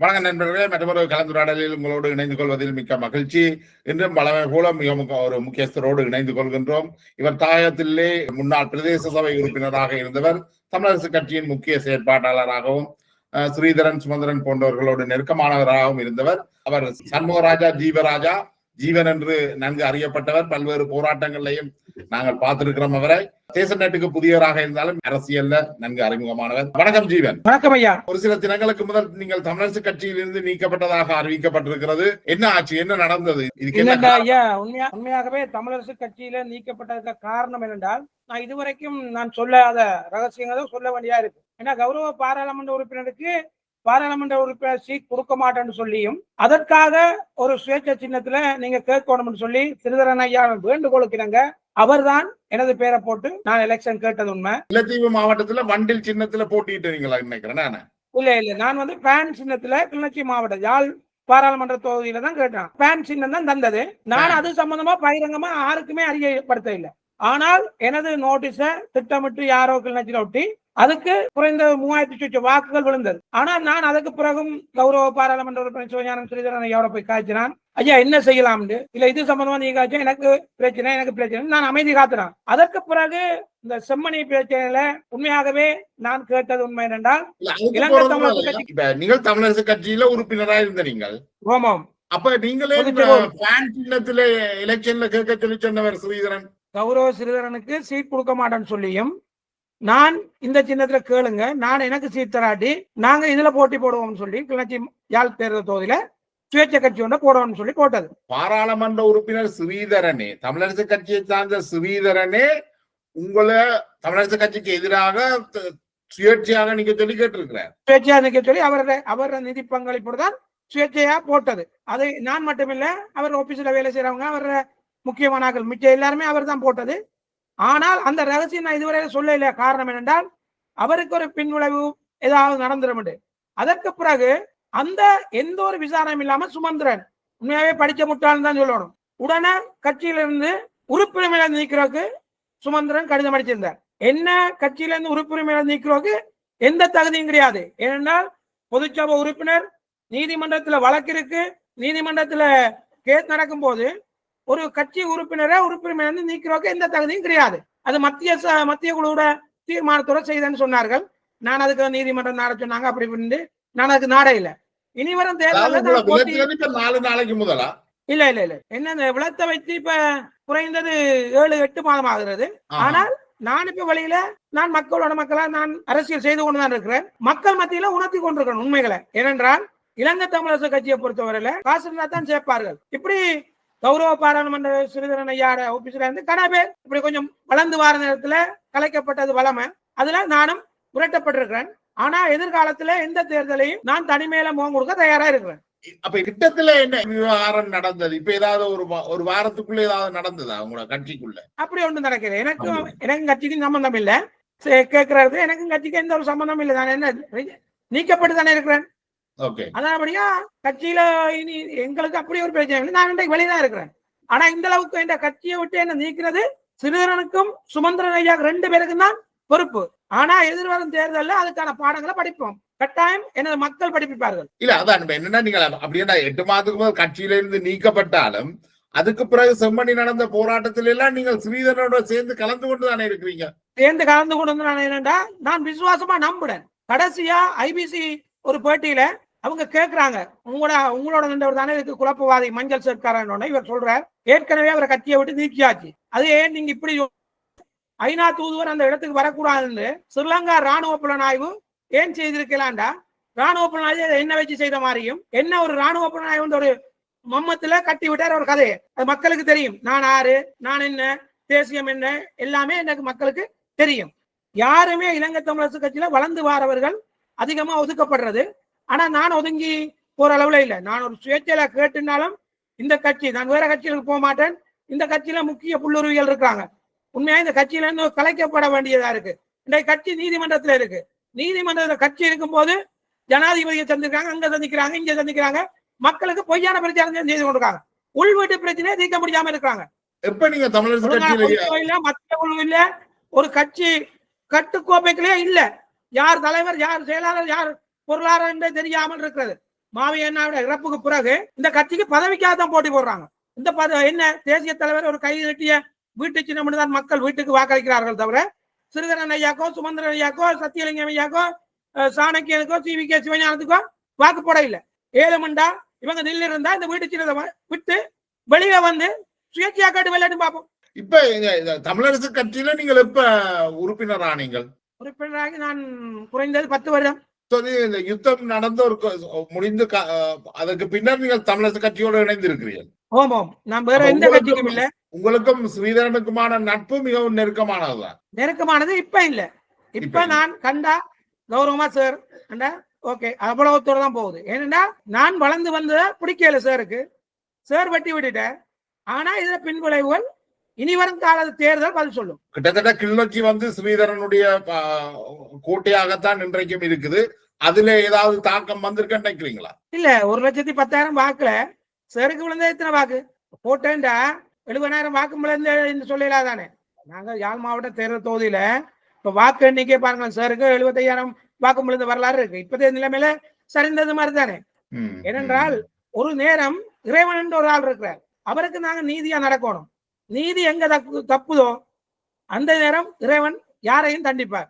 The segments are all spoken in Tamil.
வணக்கம் நண்பர்களே, மற்றொரு கலந்துரையாடலில் உங்களோடு இணைந்து கொள்வதில் மிக்க மகிழ்ச்சி. இன்றும் பலமை போல மிக ஒரு முக்கியஸ்தரோடு இணைந்து கொள்கின்றோம். இவர் தாயகத்திலே முன்னாள் பிரதேச சபை உறுப்பினராக இருந்தவர், தமிழரசு கட்சியின் முக்கிய செயற்பாட்டாளராகவும் ஸ்ரீதரன் சுமந்திரன் போன்றவர்களோடு நெருக்கமானவராகவும் இருந்தவர். அவர் சண்முகராஜா ஜீவராஜா ஜீவன் என்று நன்கு அறியப்பட்டவர். பல்வேறு போராட்டங்களையும் நாங்கள் பார்த்திருக்கிறோம். அவரை தேசநேட்டுக்கு புதியவராக இருந்தாலும் அரசியல்ல நன்கு அறிமுகமானவர். வணக்கம் ஜீவன். வணக்கம் ஐயா. ஒரு சில தினங்களுக்கு முதல் நீங்கள் தமிழரசு கட்சியில் இருந்து நீக்கப்பட்டதாக அறிவிக்கப்பட்டிருக்கிறது. என்ன ஆச்சு, என்ன நடந்தது? ஐயா, உண்மையாகவே தமிழரசு கட்சியில நீக்கப்பட்டதுக்கு காரணம் என்னென்றால், நான் இதுவரைக்கும் சொல்லாத ரகசியங்களும் சொல்ல வேண்டியா இருக்கு. ஏன்னா கௌரவ பாராளுமன்ற உறுப்பினருக்கு பாராளுமன்ற உறுப்பினர் சீட் கொடுக்க மாட்டேன்னு சொல்லியும் அதற்காக ஒரு சுயேட்சை சின்னத்துல நீங்க கேட்கணும்னு சொல்லி சிறிதரன் ஐயா வேண்டுகோளுக்கிறாங்க. அவர்தான் எனது பேரை போட்டு நான் எலெக்ஷன் கேட்டது உண்மை. முல்லைத்தீவு மாவட்டத்துல வண்டில் சின்னத்துல போட்டிட்டீங்களா? நினைக்கிறேன். இல்ல நான் பேன் சின்னத்துல கிளிநொச்சி மாவட்டம் யாழ் பாராளுமன்ற தொகுதியில தான் கேட்டேன். பேன் சின்னம் தான் தந்தது. நான் அது சம்பந்தமா பகிரங்கமா யாருக்குமே அறியப்படுத்த இல்லை. ஆனால் எனது நோட்டீஸ திட்டமிட்டு யாரோ கிளிநொச்சியில ஒட்டி அதுக்கு குறைந்த 3000 வாக்குகள் விழுந்தது. ஆனால் நான் அதுக்கு பிறகும் கௌரவ பாராளுமன்ற உறுப்பினர் சிவஞானம் ஸ்ரீதரன் ஐயாவோட போய் காய்ச்சினான். ஐயா என்ன செய்யலாம்னு, இல்ல இது சம்பந்தமா நீங்க காய்ச்சா எனக்கு பிரச்சனை நான் அமைதி காத்துறான். அதற்கு பிறகு இந்த செம்மணி பிரச்சனையில உண்மையாகவே நான் கேட்டது உண்மை என்றால், இலங்கை தமிழரசு கட்சியில உறுப்பினராக இருந்த நீங்கள். ஆமாம். அப்ப நீங்களே சின்னத்துல எலெக்ஷன்ல கேட்க சொல்லி சொன்னவர் ஸ்ரீதரன். கௌரவ ஸ்ரீதரனுக்கு சீட் கொடுக்க மாட்டேன்னு சொல்லியும், நான் இந்த சின்னத்துல கேளுங்க, நான் எனக்கு சீட் தராட்டி நாங்க இதுல போட்டி போடுவோம்னு சொல்லி கிளர்ச்சி யாழ் தேர்தல் தொகுதியில சுயேட்சை கட்சி ஒன்றை போடுவோம்னு சொல்லி போட்டது. பாராளுமன்ற உறுப்பினர் ஸ்ரீதரனே, தமிழரசு கட்சியை சார்ந்த ஸ்ரீதரனே உங்களை தமிழரசு கட்சிக்கு எதிராக சுயேட்சையாக நீங்க சொல்லி கேட்டிருக்கிறார். சுயேட்சையா நிக்க சொல்லி அவர நிதி பங்களிப்போடு தான் சுயேட்சையா போட்டது. அது நான் மட்டுமில்ல, அவர் ஆபீஸ்ல வேலை செய்யறவங்க, அவர் முக்கியமானாக்கள் மிச்சம் எல்லாருமே அவர் தான் போட்டது. ஆனால் அந்த ரகசியம் நான் இதுவரை சொல்ல இல்லை. காரணம் என்னென்றால், அவருக்கு ஒரு பின்விளைவு ஏதாவது நடந்துடும். அதற்கு பிறகு அந்த எந்த ஒரு விசாரணையும் இல்லாம சுமந்திரன் உண்மையாவே படிச்ச முட்டாள்னு தான் சொல்லணும், உடனே கட்சியிலிருந்து உறுப்பினர் நீக்கிறதுக்கு சுமந்திரன் கடிதம் அடிச்சிருந்தார். என்ன கட்சியில இருந்து உறுப்பினர் நீக்கிறதுக்கு எந்த தகுதியும் கிடையாது. ஏனென்றால் பொதுச்சபை உறுப்பினர், நீதிமன்றத்துல வழக்கு இருக்கு, நீதிமன்றத்துல கேஸ் நடக்கும் போது ஒரு கட்சி உறுப்பினரை உறுப்பினர் நீக்கிறதுக்கு எந்த தகுதியும் கிடையாது. அது மத்திய குழுவோட தீர்மானத்தோட செய்தேன்னு சொன்னார்கள். நான் அதுக்கு நீதிமன்றம் நாட சொன்னாங்க. அப்படி நான் அதுக்கு நாட இல்லை. இனி வரும் தேர்தல் 4 நாளைக்கு முதலா இல்ல என்ன விளத்த வைத்து இப்ப குறைந்தது 7-8 மாதம் ஆகிறது. ஆனால் நான் இப்ப வழியில நான் மக்களா நான் அரசியல் செய்து கொண்டுதான் இருக்கிறேன். மக்கள் மத்தியில உணர்த்தி கொண்டிருக்கிறேன் உண்மைகளை. ஏனென்றால் இலங்கை தமிழரசு கட்சியை பொறுத்தவரையில காசு இருந்தா தான் சேர்ப்பார்கள். இப்படி கௌரவ பாராளுமன்ற ஸ்ரீதரன் ஐயாட ஆபீஸ்ல இருந்து கன பேர் இப்படி கொஞ்சம் வளர்ந்து வார நேரத்துல கலைக்கப்பட்டது வளமை. அதுல நானும் புரட்டப்பட்டிருக்கிறேன். ஆனா எதிர்காலத்துல எந்த தேர்தலையும் நான் தனிமையில முகம் கொடுக்க தயாரா இருக்கிறேன். அப்ப கிட்டத்துல என்ன விவகாரம் நடந்தது? இப்ப ஏதாவது ஒரு வாரத்துக்குள்ள ஏதாவது நடந்ததா உங்களோட கட்சிக்குள்ள? அப்படி ஒன்று நடக்குது. எனக்கும் கட்சிக்கும் சம்பந்தம் இல்ல. கேட்கறது எனக்கும் கட்சிக்கு எந்த ஒரு சம்பந்தம் இல்லை. நான் என்ன நீக்கப்பட்டு தானே இருக்கிறேன். அதனாபடியா கட்சியில இனி எங்களுக்கு அப்படி ஒரு பிரச்சனை இல்லை. நான் இன்றைக்கு வெளியதான் இருக்கிறேன். ஆனா இந்த அளவுக்கு இந்த கட்சியை விட்டு என்ன நீக்கிறது சிறிதரனுக்கும் சுமந்திரன் ஐயா 2 பேருக்கும் தான் பொறுப்பு. ஆனா எதிர்வரும் தேர்தலில் அதுக்கான பாடங்களை படிப்போம். கட்டாயம் எனது மக்கள் படிப்பிப்பார்கள். இல்ல அதான் என்னன்னா, நீங்க அப்படின்னா 8 மாதத்துக்கு முதல் கட்சியில இருந்து நீக்கப்பட்டாலும் அதுக்கு பிறகு செம்மணி நடந்த போராட்டத்தில எல்லாம் நீங்கள் ஸ்ரீதரனோட சேர்ந்து கலந்து கொண்டு தானே இருக்கிறீங்க. சேர்ந்து கலந்து கொண்டு நான் என்னண்டா, நான் விசுவாசமா நம்புறேன். கடைசியா ஐபிசி ஒரு பேட்டியில அவங்க கேட்கிறாங்க, உங்களோட நின்றவர் தானே இதுக்கு குழப்பவாதி மஞ்சள் சேர்க்காரன். இவர் சொல்றார், ஏற்கனவே அவரை கட்சியை விட்டு நீக்கியாச்சு. அது ஏன் நீங்க இப்படி ஐநா தூதுவர் அந்த இடத்துக்கு வரக்கூடாதுன்னு ஸ்ரீலங்கா ராணுவ புலனாய்வு ஏன் செய்திருக்கலாண்டா, ராணுவ புலனாய்வு என்ன வச்சு செய்த மாதிரியும் என்ன ஒரு ராணுவ புலனாய்வு ஒரு மம்மத்துல கட்டி விட்டார் ஒரு கதையை. அது மக்களுக்கு தெரியும். நான் ஆறு, நான் என்ன, தேசியம் என்ன, எல்லாமே எனக்கு மக்களுக்கு தெரியும். யாருமே இலங்கை தமிழரசு கட்சியில வளர்ந்து வாரவர்கள் அதிகமா ஒதுக்கப்படுறது. ஆனா நான் ஒதுங்கி போற அளவுல இல்லை. நான் ஒரு சுயேட்சையில கேட்டுனாலும் இந்த கட்சி, நான் வேற கட்சிகளுக்கு போக மாட்டேன். இந்த கட்சியில முக்கிய புல்லுருவிகள் இருக்காங்க. உண்மையா இந்த கட்சியில இருந்து கலைக்கப்பட வேண்டியதா இருக்கு. இந்த கட்சி நீதிமன்றத்துல இருக்கு. நீதிமன்றத்துல கட்சி இருக்கும் போது ஜனாதிபதியை சந்திக்கிறாங்க, அங்க சந்திக்கிறாங்க, இங்க சந்திக்கிறாங்க. மக்களுக்கு பொய்யான பிரச்சாரம் செய்து கொண்டிருக்காங்க. உள் வீட்டு பிரச்சனையை தீர்க்க முடியாம இருக்காங்க. எப்ப நீங்க தமிழரசு கட்சியில மத்திய குழு இல்ல, ஒரு கட்சி கட்டுக்கோப்பைகளே இல்ல. யார் தலைவர், யார் செயலாளர், யார் பொருளாளர் என்றே தெரியாமல் இருக்கிறது. மாவீரனாவோட இறப்புக்கு பிறகு இந்த கட்சிக்கு பதவிக்காக தான் போட்டி போடுறாங்க. இந்த என்ன தேசிய தலைவர் ஒரு கை நீட்டிய வீட்டு சின்னம் தான் மக்கள் வீட்டுக்கு வாக்களிக்கிறார்கள் தவிர சிறிதரன் ஐயாக்கோ, சுமந்திரன் ஐயாக்கோ, சத்தியலிங்கம் ஐயாக்கோ, சாணக்கியனுக்கோ, CVK சிவஞானத்துக்கோ வாக்கு போட இல்லை. 7 மண்டா இவங்க நின்று இருந்தா இந்த வீட்டு சின்னத்தை விட்டு வெளியே வந்து சுயேட்சையா காட்டு விளையாட்டு பார்ப்போம். இப்ப தமிழரசு கட்சியில நீங்கள் எப்ப உறுப்பினரா? நீங்கள் உறுப்பினராகி நான் குறைந்தது 10 வருடம். இந்த யுத்தம் நடந்த ஒரு முடிந்து அதற்கு பின்னர் நீங்கள் தமிழரசு கட்சியோடு இணைந்து இருக்கிறீர்கள். ஓம் நான் வேற எந்த கட்சிக்கும் இல்ல. உங்களுக்கும் ஸ்ரீதரனுக்குமான நட்பு மிகவும் நெருக்கமானதுதான். நெருக்கமானது இப்ப இல்ல. இப்ப நான் கண்டா கௌரவமா சார் கண்டா ஓகே அவ்வளவுத்தோட தான் போகுது. ஏன்னா நான் வளர்ந்து வந்தத பிடிக்கல சாருக்கு. சார் வெட்டி விட்டுட்டேன். ஆனா இதுல பின்விளைவுகள் இனி வரும் கால தேர்தல் பதில் சொல்லும். கிட்டத்தட்ட கிளிநொச்சி வந்து ஸ்ரீதரனுடைய கோட்டையாகத்தான் இன்றைக்கும் இருக்குது. அதுல ஏதாவது தாக்கம் வந்திருக்க நினைக்கிறீங்களா? இல்ல 1,10,000 வாக்குல சாருக்கு விழுந்த எத்தனை வாக்கு போட்டேன்டா 70,000 வாக்கு விழுந்து சொல்லலாதானே. நாங்க யாழ் மாவட்ட தேர்தல் தொகுதியில இப்ப வாக்கு எண்ணிக்கை பாருங்க, சாருக்கு 75,000 வாக்கு விழுந்த வரலாறு இருக்கு. இப்பதே நிலைமையில சரிந்தது மாதிரி தானே. ஏனென்றால் ஒரு நேரம் இறைவன் என்று ஒரு ஆள் இருக்கிறார். அவருக்கு நாங்க நீதியா நடக்கணும். நீதி எங்க தப்புதோ அந்த நேரம் இறைவன் யாரையும் தண்டிப்பார்.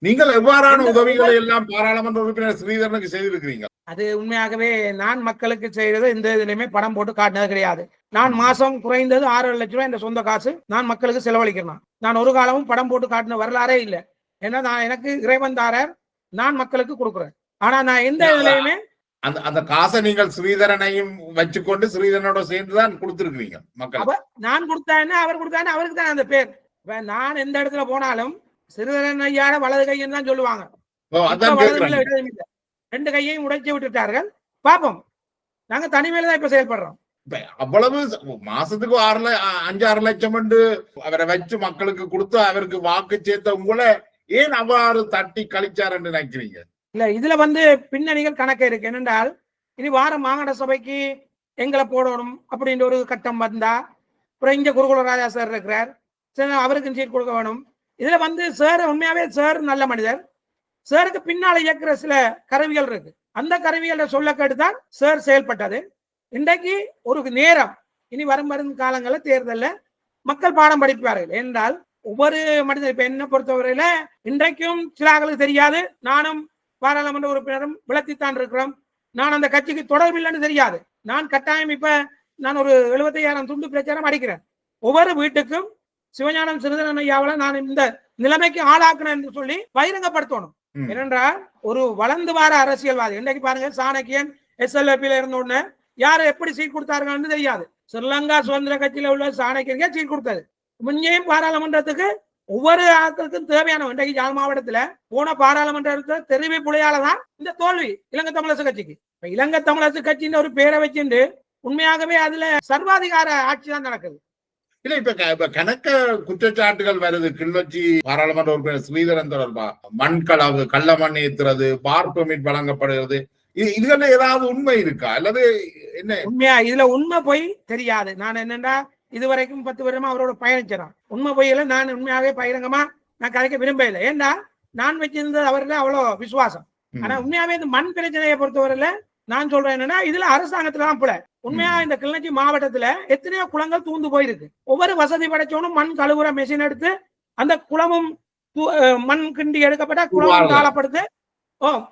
நீங்கள் எவ்வாறான உதவிகளை எல்லாம் பாராளுமன்ற உறுப்பினர் ஸ்ரீதரனுக்கு செய்திருக்கிறீங்க? அது உண்மையாகவே நான் மக்களுக்கு செய்தது இந்த இதுலயுமே படம் போட்டு காட்டினது கிடையாது. நான் மாசம் குறைந்தது 6 லட்சம் ரூபாய் இந்த சொந்த காசு நான் மக்களுக்கு செலவழிக்கிறேன். நான் ஒரு காலமும் படம் போட்டு காட்டின வரலாறே இல்லை. ஏன்னா நான் எனக்கு இறைவன் தாரர், நான் மக்களுக்கு கொடுக்குறேன். ஆனா நான் எந்த இதுலயுமே அந்த காசை நீங்கள் ஸ்ரீதரனையும் வச்சுக்கொண்டு ஸ்ரீதரனோட சேர்ந்துதான் கொடுத்திருக்கிறீங்க மக்கள். நான் கொடுத்தேன்னு அவர் கொடுத்தான்னு அவருக்கு தான் அந்த பேர். நான் எந்த இடத்துல போனாலும் சிறிதரன் ஐயாட வலது கைன்னு தான் சொல்லுவாங்க. 2 கையையும் உடைச்சு விட்டுட்டார்கள். பாப்போம், நாங்க தனிமையில தான் இப்ப செயல்படுறோம். அவ்வளவு மாசத்துக்கு 5-6 லட்சம் அவரை வச்சு மக்களுக்கு கொடுத்து அவருக்கு வாக்கு சேர்த்த உங்களை ஏன் அவ்வாறு தட்டி கழிச்சார் நினைக்கிறீங்க? இல்ல இதுல பின்னணிகள் கணக்கு இருக்கு. என்னென்றால் இனி வாரம் மாகாண சபைக்கு எங்களை போடணும் அப்படின்ற ஒரு கட்டம் வந்தா, அப்புறம் இங்க குருகுலராஜா சார் இருக்கிறார், அவருக்கு சீட் கொடுக்க வேணும். இதுல சார் உண்மையாவே சார் நல்ல மனிதர். சாருக்கு பின்னால இயக்குற சில கருவிகள் இருக்கு. அந்த கருவிகளை சொல்ல கேட்டுதான் சார் செயல்பட்டது. இன்றைக்கு ஒரு நேரம் இனி வரும் காலங்களில் தேர்தல்ல மக்கள் பாடம் படிப்பார்கள். என்றால் ஒவ்வொரு மனிதர் இப்ப என்ன பொறுத்தவரையில இன்றைக்கும் சில ஆளுக்கு தெரியாது. நானும் பாராளுமன்ற உறுப்பினரும் விளத்தித்தான் இருக்கிறோம். நான் அந்த கட்சிக்கு தொடர்பில்லைன்னு தெரியாது. நான் கட்டாயம் இப்ப நான் ஒரு 75,000 துண்டு பிரச்சாரம் அடிக்கிறேன். ஒவ்வொரு வீட்டுக்கும் சிவஞானம் சிறிதரன் ஐயாவில் நான் இந்த நிலைமைக்கு ஆளாக்குனேன் என்று சொல்லி பகிரங்கப்படுத்தணும். ஏனென்றால் ஒரு வளர்ந்து வார அரசியல்வாதி இன்றைக்கு பாருங்க, சாணக்கியன் SLP இருந்த உடனே யாரை எப்படி சீட் கொடுத்தார்கள் தெரியாது. ஸ்ரீலங்கா சுதந்திர கட்சியில உள்ள சாணக்கியனுக்கே சீட் கொடுத்தது. முன்னையும் பாராளுமன்றத்துக்கு ஒவ்வொரு ஆட்களுக்கும் தேவையான இன்றைக்கு யாழ் மாவட்டத்துல போன பாராளுமன்ற தெரிவி புள்ளையாலதான் இந்த தோல்வி இலங்கை தமிழரசு கட்சிக்கு. இலங்கை தமிழரசு கட்சின்னு ஒரு பேரை வச்சுட்டு உண்மையாகவே அதுல சர்வாதிகார ஆட்சி தான் நடக்குது. இல்ல இப்ப கணக்க குற்றச்சாட்டுகள் வருது. கிளிநொச்சி பாராளுமன்ற உறுப்பினர் ஸ்ரீதரன் தொடர்பா மண் களவு, கள்ள மண் ஏத்துறது, பார் பெர்மிட் வழங்கப்படுகிறது, இதுல ஏதாவது உண்மை இருக்கா அல்லது என்ன? உண்மையா இதுல உண்மை போய் தெரியாது. நான் என்னன்னா இதுவரைக்கும் 10 வருடமா அவரோட பயணிச்சிடான். உண்மை பொய்யில நான் உண்மையாவே பகிரங்கமா நான் கதைக்க விரும்ப இல்லை. ஏன்னா நான் வச்சிருந்தது அவர்ல அவ்வளவு விசுவாசம். ஆனா உண்மையாவே இந்த மண் பிரச்சனையை பொறுத்தவரையில நான் சொல்றேன் என்னன்னா இதுல அரசாங்கத்துல தான் போல. உண்மையா இந்த கிளிநொச்சி மாவட்டத்துல எத்தனையோ குளங்கள் தூந்து போயிருக்கு. ஒவ்வொரு வசதி படைச்சவனும் மண் கழுவுற மெஷின் எடுத்து அந்த குளமும் மண் கிண்டி எடுக்கப்பட்ட குளமும் தாளப்படுத்து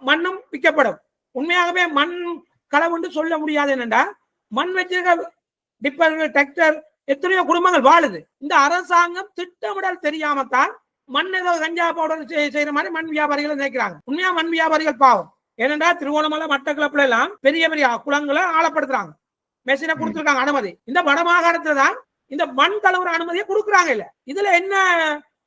மண்ணும் விற்கப்படும். உண்மையாகவே மண் களவுன்னு சொல்ல முடியாது. என்னண்டா மண் வச்சிருக்க டிப்பர்கள், டிராக்டர் எத்தனையோ குடும்பங்கள் வாழுது. இந்த அரசாங்கம் திட்டமிடல் தெரியாமத்தான் மண் ஏதோ கஞ்சா பவுடர் செய்யற மாதிரி மண் வியாபாரிகளை நினைக்கிறாங்க. உண்மையா மண் வியாபாரிகள் பாவம். ஏனென்றா திருவோணமலை மட்டக்களப்புல எல்லாம் பெரிய பெரிய குளங்களை ஆழப்படுத்துறாங்க, மெஷினை கொடுத்துருக்காங்க அனுமதி. இந்த வடமாகாணத்துல தான் இந்த மண் கலவுற அனுமதியை கொடுக்குறாங்க. இல்ல இதுல என்ன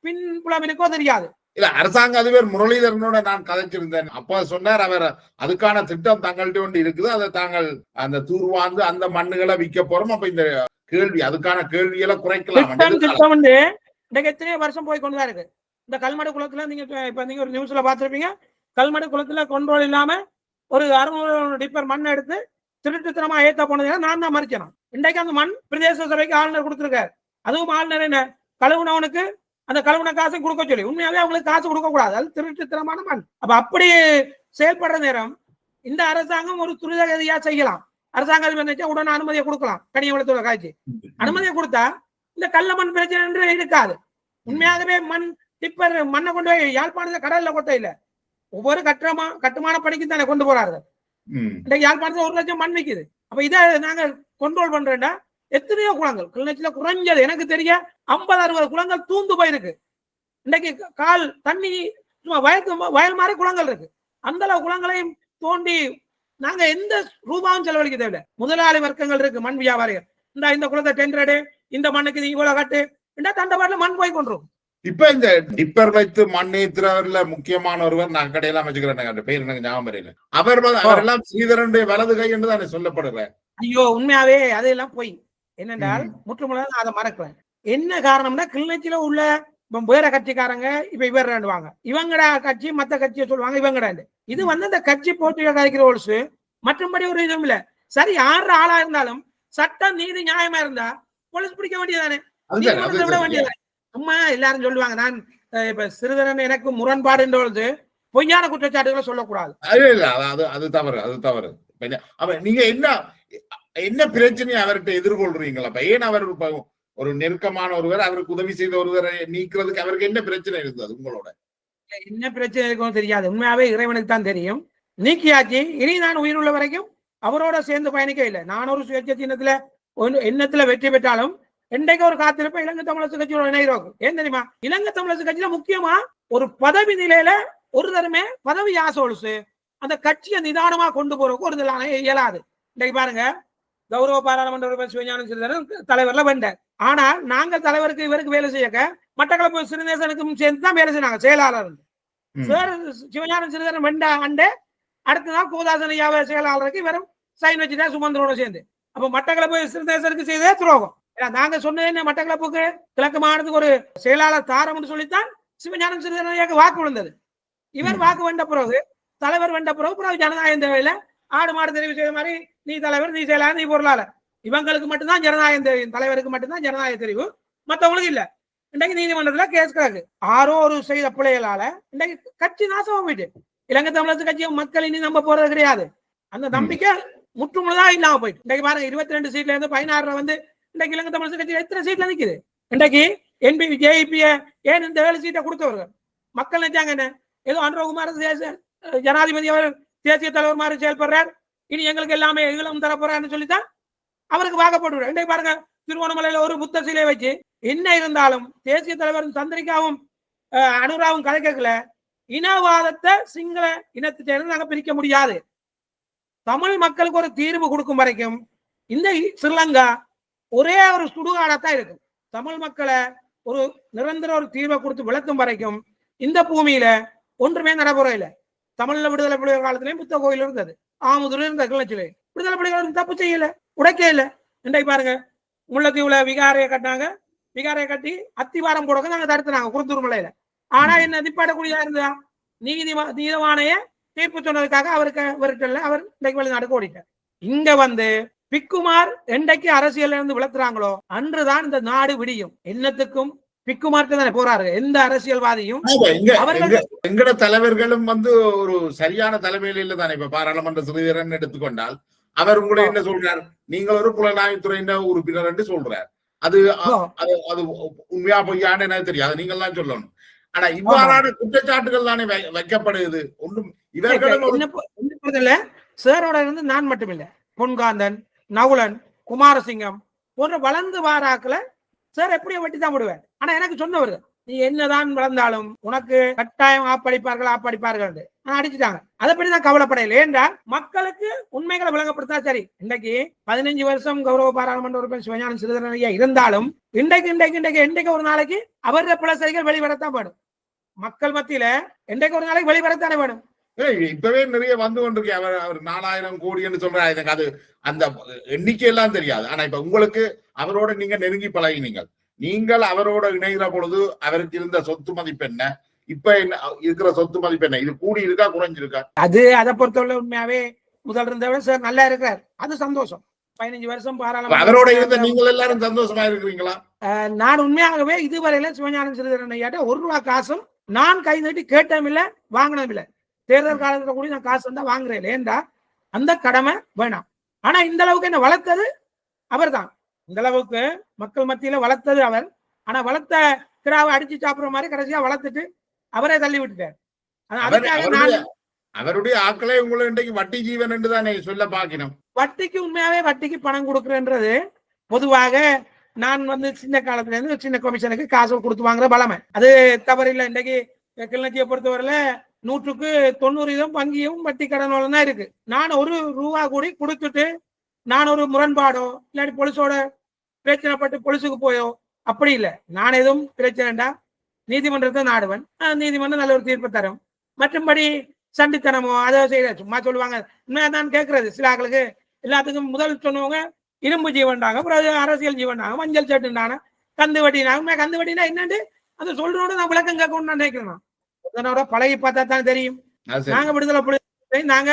பின்புலம் இருக்கோ தெரியாது. இல்ல அரசாங்கம் அதுவே முரளிதரனோட நான் கதைச்சிருந்தேன். அப்ப சொன்னார் அவர் அதுக்கான திட்டம் தங்கள்கிட்ட ஒன்று இருக்குது, அதை தாங்கள் அந்த தூர்வாந்து அந்த மண்ணுகளை விற்க போறோம். அப்ப இந்த கேள்வி அதுக்கான கேள்விகளை குறைக்கலாம். திட்டம் இன்னைக்கு எத்தனையோ வருஷம் போய் கொண்டுதான் இருக்கு. இந்த கல்மடு குளத்துல நீங்க இப்ப நீங்க ஒரு நியூஸ்ல பாத்திருப்பீங்க, கல்மடு குளத்துல கண்ட்ரோல் இல்லாம ஒரு 600 டிப்பர் மண் எடுத்து திருட்டுத்தனமா ஏத்த போனதுனால நான் தான் மறிச்சேன். இன்றைக்கு அந்த மண் பிரதேச சபைக்கு ஆளுநர் கொடுத்திருக்காரு. அதுவும் ஆளுநர் என்ன கழுவுனவனுக்கு அந்த கழுவுன காசு கொடுக்க சொல்லி, உண்மையாவே அவங்களுக்கு காசு கொடுக்க கூடாது, அது திருட்டுத்தனமான மண். அப்ப அப்படி செயல்படுற நேரம் இந்த அரசாங்கம் ஒரு துரிதகதியா செய்யலாம். அரசாங்கம் நினைச்சா உடனே அனுமதியை கொடுக்கலாம். கனியவளத்தோட காய்ச்சி அனுமதியை கொடுத்தா இந்த கள்ள மண் பிரச்சனை இருக்காது. உண்மையாகவே மண் டிப்பர் மண்ணை கொண்டு போய் யாழ்ப்பாணத்தை கடல்ல கொட்ட இல்ல, ஒவ்வொரு கட்டுமான பணிக்கு தானே கொண்டு போறாரு. இன்னைக்கு யாழ்ப்பாணத்துல 1 லட்சம் மண் விக்குது. அப்ப இதை நாங்க கண்ட்ரோல் பண்றேன்டா எத்தனையோ குளங்கள் கிளிநொச்சியில குறைஞ்சது எனக்கு தெரிய 50-60 குளங்கள் தூந்து போயிருக்கு. இன்னைக்கு கால் தண்ணி வயல் மாதிரி குளங்கள் இருக்கு. அந்த அளவு குளங்களையும் தோண்டி நாங்க எந்த ரூபாவும் செலவழிக்க தேவையில்லை. முதலாளி வர்க்கங்கள் இருக்கு, மண் வியாபாரிகள். இந்த குளத்தை டெண்டர், இந்த மண்ணுக்கு இவ்வளவு கட்டு, தண்டபாட்டில் மண் போய் கொண்டிருக்கும். இப்ப இந்த டிப்பர் வைத்து மண் ஏற்றுறவர்ல முக்கியமான ஒருவர் நான் கடையெல்லாம் வச்சுக்கிறேன், பேர் எனக்கு ஞாபகம் வரையில. அவரெல்லாம் ஸ்ரீதரனுடைய வலது கை என்று தானே சொல்லப்படுறேன். ஐயோ உண்மையாவே அதெல்லாம் போய் என்னென்றால் முற்றுமுழுதாக அதை மறக்கிறேன். என்ன காரணம்னா கிளிநொச்சியில உள்ள வேற கட்சிக்காரங்க இப்ப இவர் வாங்க, இவங்கடா கட்சி மத்த கட்சியை சொல்லுவாங்க இவங்கடா. இது இந்த கட்சி போட்டியில கிடைக்கிற ஒழுசு, மற்றபடி ஒரு இதுவும் இல்ல. சரி, 6 ஆளா இருந்தாலும் சட்டம் நீதி நியாயமா இருந்தா போலீஸ் பிடிக்க வேண்டியதானே, விட வேண்டியதானே. அம்மா எல்லாரும் சொல்லுவாங்க நான் இப்ப சிறிதரன் எனக்கு முரண்பாடு என்ற பொழுது பொய்யான குற்றச்சாட்டுகளை சொல்லக்கூடாது. அது தவறு. நீங்க என்ன பிரச்சனையை அவர்கிட்ட எதிர்கொள்றீங்களா? ஏன் அவர் ஒரு நெருக்கமான ஒருவர், அவருக்கு உதவி செய்த ஒருவரை நீக்கிறதுக்கு அவருக்கு என்ன பிரச்சனை இருந்தது? உங்களோட என்ன பிரச்சனை இருக்கும் தெரியாது, உண்மையாவே இறைவனுக்கு தான் தெரியும். நீக்கியாச்சு, இனி நான் உயிர் உள்ள வரைக்கும் அவரோட சேர்ந்து பயணிக்க இல்லை. நான் ஒரு சுயேட்சை சின்னத்துல எண்ணத்துல வெற்றி பெற்றாலும் என்றைக்கு ஒரு காத்திருப்ப இலங்கை தமிழரசு கட்சியோட இணைகிறோம். ஏன் தெரியுமா? இலங்கை தமிழரசு கட்சியில முக்கியமா ஒரு பதவி நிலையில ஒரு தரமே பதவி ஆசோலுசு அந்த கட்சியை நிதானமா கொண்டு போறதுக்கு ஒரு இயலாது. இன்றைக்கு பாருங்க, கௌரவ பாராளுமன்ற உறுப்பினர் சிவஞானம் சிறிதரன் தலைவர்ல வேண்டார். ஆனால் நாங்கள் தலைவருக்கு இவருக்கு வேலை செய்யக்க மட்டக்களப்பு சிறுநேசனுக்கும் சேர்ந்து தான் வேலை செய்யறாங்க செயலாளர். சிவஞானம் சிறிதரன் வெண்ட அண்டே அடுத்த நாள் கோதாசனையாவ செயலாளருக்கு இவரும் சைன் வச்சுட்டா சுமந்திரோட சேர்ந்து. அப்ப மட்டக்களப்பு சிறுநேசனுக்கு செய்தே துரோகம். நாங்க சொன்னது என்ன, மட்டக்களப்புக்கு கிழக்கு மாநிலத்துக்கு ஒரு செயலாளர் தாரம்னு சொல்லித்தான் சிவஞானம் சிறிதரன் வாக்கு விழுந்தது. இவர் வாக்கு வென்ற பிறகு தலைவர் வென்ற பிறகு ஜனநாயகம் தேவையில ஆடு மாடு தெரிவு செய்த மாதிரி நீ தலைவர், நீ செயலாளர், நீ பொருளாளர், இவங்களுக்கு மட்டும்தான் ஜனநாயகம் தெரியும், தலைவருக்கு மட்டும்தான் ஜனநாயக தெரிவு, மற்றவங்களுக்கு இல்ல. இன்றைக்கு நீதிமன்றத்துல கேஸ் கிடக்கு. ஆரோ ஒரு செய்த பிள்ளைகளால இன்றைக்கு கட்சி நாசமா போயிட்டு இலங்கை தமிழரசு கட்சியை மக்கள் இனி நம்ப போறது கிடையாது. அந்த நம்பிக்கை முற்றுமுழுதா இல்லாம போயிட்டு இன்றைக்கு பாருங்க 22 சீட்ல இருந்து 16 இன்றைக்கு இலங்கை தமிழரசு கட்சி எத்தனை சீட்ல நிக்குது? இன்றைக்கு என்பி ஜேஇபிய ஏன் இந்த 7 சீட்டை கொடுத்தவர்கள் மக்கள் நினைச்சாங்க என்ன, ஏதோ அனுரகுமார் ஜனாதிபதி அவர் தேசிய தலைவர் மாதிரி செயல்படுறார், இனி எங்களுக்கு எல்லாமே ஈழம் தரப்போறான்னு சொல்லித்தான் அவருக்கு வாக்கப்பட்டு. இன்றைக்கு பாருங்க, திருவோணமலையில ஒரு புத்த சிலையை வச்சு என்ன இருந்தாலும் தேசிய தலைவரும் சந்திரிகாவும் அனுராவும் கலைக்கல, இனவாதத்தை சிங்கள இனத்தை சேர்ந்து நாங்க பிரிக்க முடியாது. தமிழ் மக்களுக்கு ஒரு தீர்வு கொடுக்கும் வரைக்கும் இந்த ஸ்ரீலங்கா ஒரே ஒரு சுடுகாடத்தான் இருக்கும். தமிழ் மக்களை ஒரு நிரந்தர ஒரு தீர்வை கொடுத்து விளக்கும் வரைக்கும் இந்த பூமியில ஒன்றுமே நடைபெற இல்லை. தமிழ்ல விடுதலை புலிகள் காலத்திலேயும் புத்த கோயில் இருந்தது, ஆமுதுல இருந்த கிளச்சிலே விடுதலை புலிகள் தப்பு செய்யல, உடைக்க இல்லை. இன்றைக்கு பாருங்க, முல்லைத்தீவுல விகாரையை கட்டினாங்க, விகாரையை கட்டி அத்திவாரம் போட நாங்க தடுத்துனாங்க குருத்தூர் மலையில. ஆனா என்ன நிப்பாட்டக்கூடியதா இருந்தா நீதவானைய தீர்ப்பு சொன்னதுக்காக அவருக்கு விரட்டல, அவர் இன்றைக்கு வெளிநாட்டுக்கு ஓடிட்டார். இங்க பிக்குமார் என்றைக்கு அரசியல் இருந்து விளக்குறாங்களோ அன்றுதான் இந்த நாடு விடியும். என்னத்துக்கும் பிக்குமார்க்கு தானே போறாரு எந்த அரசியல்வாதியும். எங்கட தலைவர்களும் ஒரு சரியான தலைமையில தானே. இப்ப பாராளுமன்ற சிறிதரன் எடுத்துக்கொண்டால் அவர் உங்களை என்ன சொல்றார், நீங்கள் ஒரு புலனாய்வுத்துறை உறுப்பினர் என்று சொல்றார். அது அது உண்மையா பொய்யான்னு எனக்கு தெரியாது, நீங்கள் தான் சொல்லணும். ஆனா இவ்வாறான குற்றச்சாட்டுகள் தானே வைக்கப்படுது. ஒன்றும் இவர்களும் சாரோட இருந்து நான் மட்டுமில்லை, பொன்காந்தன், நகுலன், குமாரசிங்கம் போன்ற வளர்ந்து வாராக்களை சார் எப்படியோ வெட்டி தான் விடுவேன். ஆனா எனக்கு சொன்னவர், நீ என்னதான் வளர்ந்தாலும் உனக்கு கட்டாயம் ஆப்படிப்பார்கள் அடிச்சுட்டாங்க. அதைப்படிதான் கவலைப்படையில. என்றால் மக்களுக்கு உண்மைகளை விளங்கப்படுத்தா சரி. இன்றைக்கு 15 வருஷம் கௌரவ பாராளுமன்ற உறுப்பினர் சிவஞானம் சிறிதரன் இருந்தாலும் இன்றைக்கு ஒரு நாளைக்கு அவருடைய பிளசைகள் வெளிவரத்தான் வேணும். மக்கள் மத்தியில இன்றைக்கு ஒரு நாளைக்கு வெளிவரத்தானே வேணும். இப்பவே நிறைய வந்து கொண்டிருக்கு. அவர் 4000 கோடி சொல்றாரு. எனக்கு அது அந்த எண்ணிக்கை எல்லாம் தெரியாது. ஆனா இப்ப உங்களுக்கு அவரோட நீங்க நெருங்கி பழகினீங்கள். நீங்கள் அவரோட இணைகிற பொழுது அவருக்கு இருந்த சொத்து மதிப்பு என்ன, இப்ப என்ன இருக்கிற சொத்து மதிப்பு என்ன, இது கூடி இருக்கா குறைஞ்சிருக்கா? அதை பொறுத்தவரை உண்மையாவே முதல் இருந்தவரை சார் நல்லா இருக்கிறார், அது சந்தோஷம். 15 வருஷம் பாராளுமன்ற அவரோட இருந்த நீங்கள் எல்லாரும் சந்தோஷமா இருக்கிறீங்களா? நான் உண்மையாகவே இதுவரையில சிவஞானம் சிறிதரன் ஐயாட்ட 1 ரூபா காசும் நான் கை நீட்டி கேட்டதும் இல்லை, வாங்கினதும் இல்லை. தேர்தல் காலத்துல கூட நான் காசு வந்தா வாங்குறேன். ஏண்டா அந்த கடமை வேணாம். ஆனா இந்த அளவுக்கு என்ன வளர்த்தது அவர் தான். இந்த அளவுக்கு மக்கள் மத்தியில வளர்த்தது அவர். ஆனா வளர்த்த கிடாவை அடிச்சு சாப்பிடுற மாதிரி கடைசியா வளர்த்துட்டு அவரே தள்ளி விட்டுட்டார். அதுக்காக நான் அவருடைய ஆக்களே உங்களை இன்றைக்கு வட்டி ஜீவன் என்று தானே சொல்ல பார்க்கணும். வட்டிக்கு உண்மையாவே வட்டிக்கு பணம் கொடுக்குறேன்றது பொதுவாக நான் சின்ன காலத்துல இருந்து சின்ன கமிஷனுக்கு காசு கொடுத்து வாங்குற பலமை அது தவறில்லை. இன்றைக்கு கிளிநொச்சியை பொறுத்தவரையில 100% வங்கியும் வட்டி கடனோட தான் இருக்கு. நான் ₹1 கூடி கொடுத்துட்டு நான் ஒரு முரண்பாடோ இல்லாட்டி போலீஸோட பிரச்சனைப்பட்டு போலீஸுக்கு போயோ அப்படி இல்லை. நான் எதுவும் பிரச்சனைடா நீதிமன்றத்தை நாடுவன், நீதிமன்றம் நல்ல ஒரு தீர்ப்பு தரும். மற்றும்படி சண்டித்தனமோ அதை செய்ய சும்மா சொல்லுவாங்க. உண்மையாதான் கேட்கறது சில ஆக்களுக்கு எல்லாத்துக்கும் முதல் சொன்னவங்க இரும்பு ஜீவன்டாங்க, அப்புறம் அரசியல் ஜீவன்டாங்க, மஞ்சள் சட்டுண்டான கந்து வட்டினாங்க. கந்து வட்டினா என்னன்னு அதை சொல்றோட நான் விளக்கம் கேட்கணும்னு நான் நினைக்கிறேன். அதனோட பழகி பார்த்தா தான் தெரியும். நாங்க விடுதலை புலி நாங்க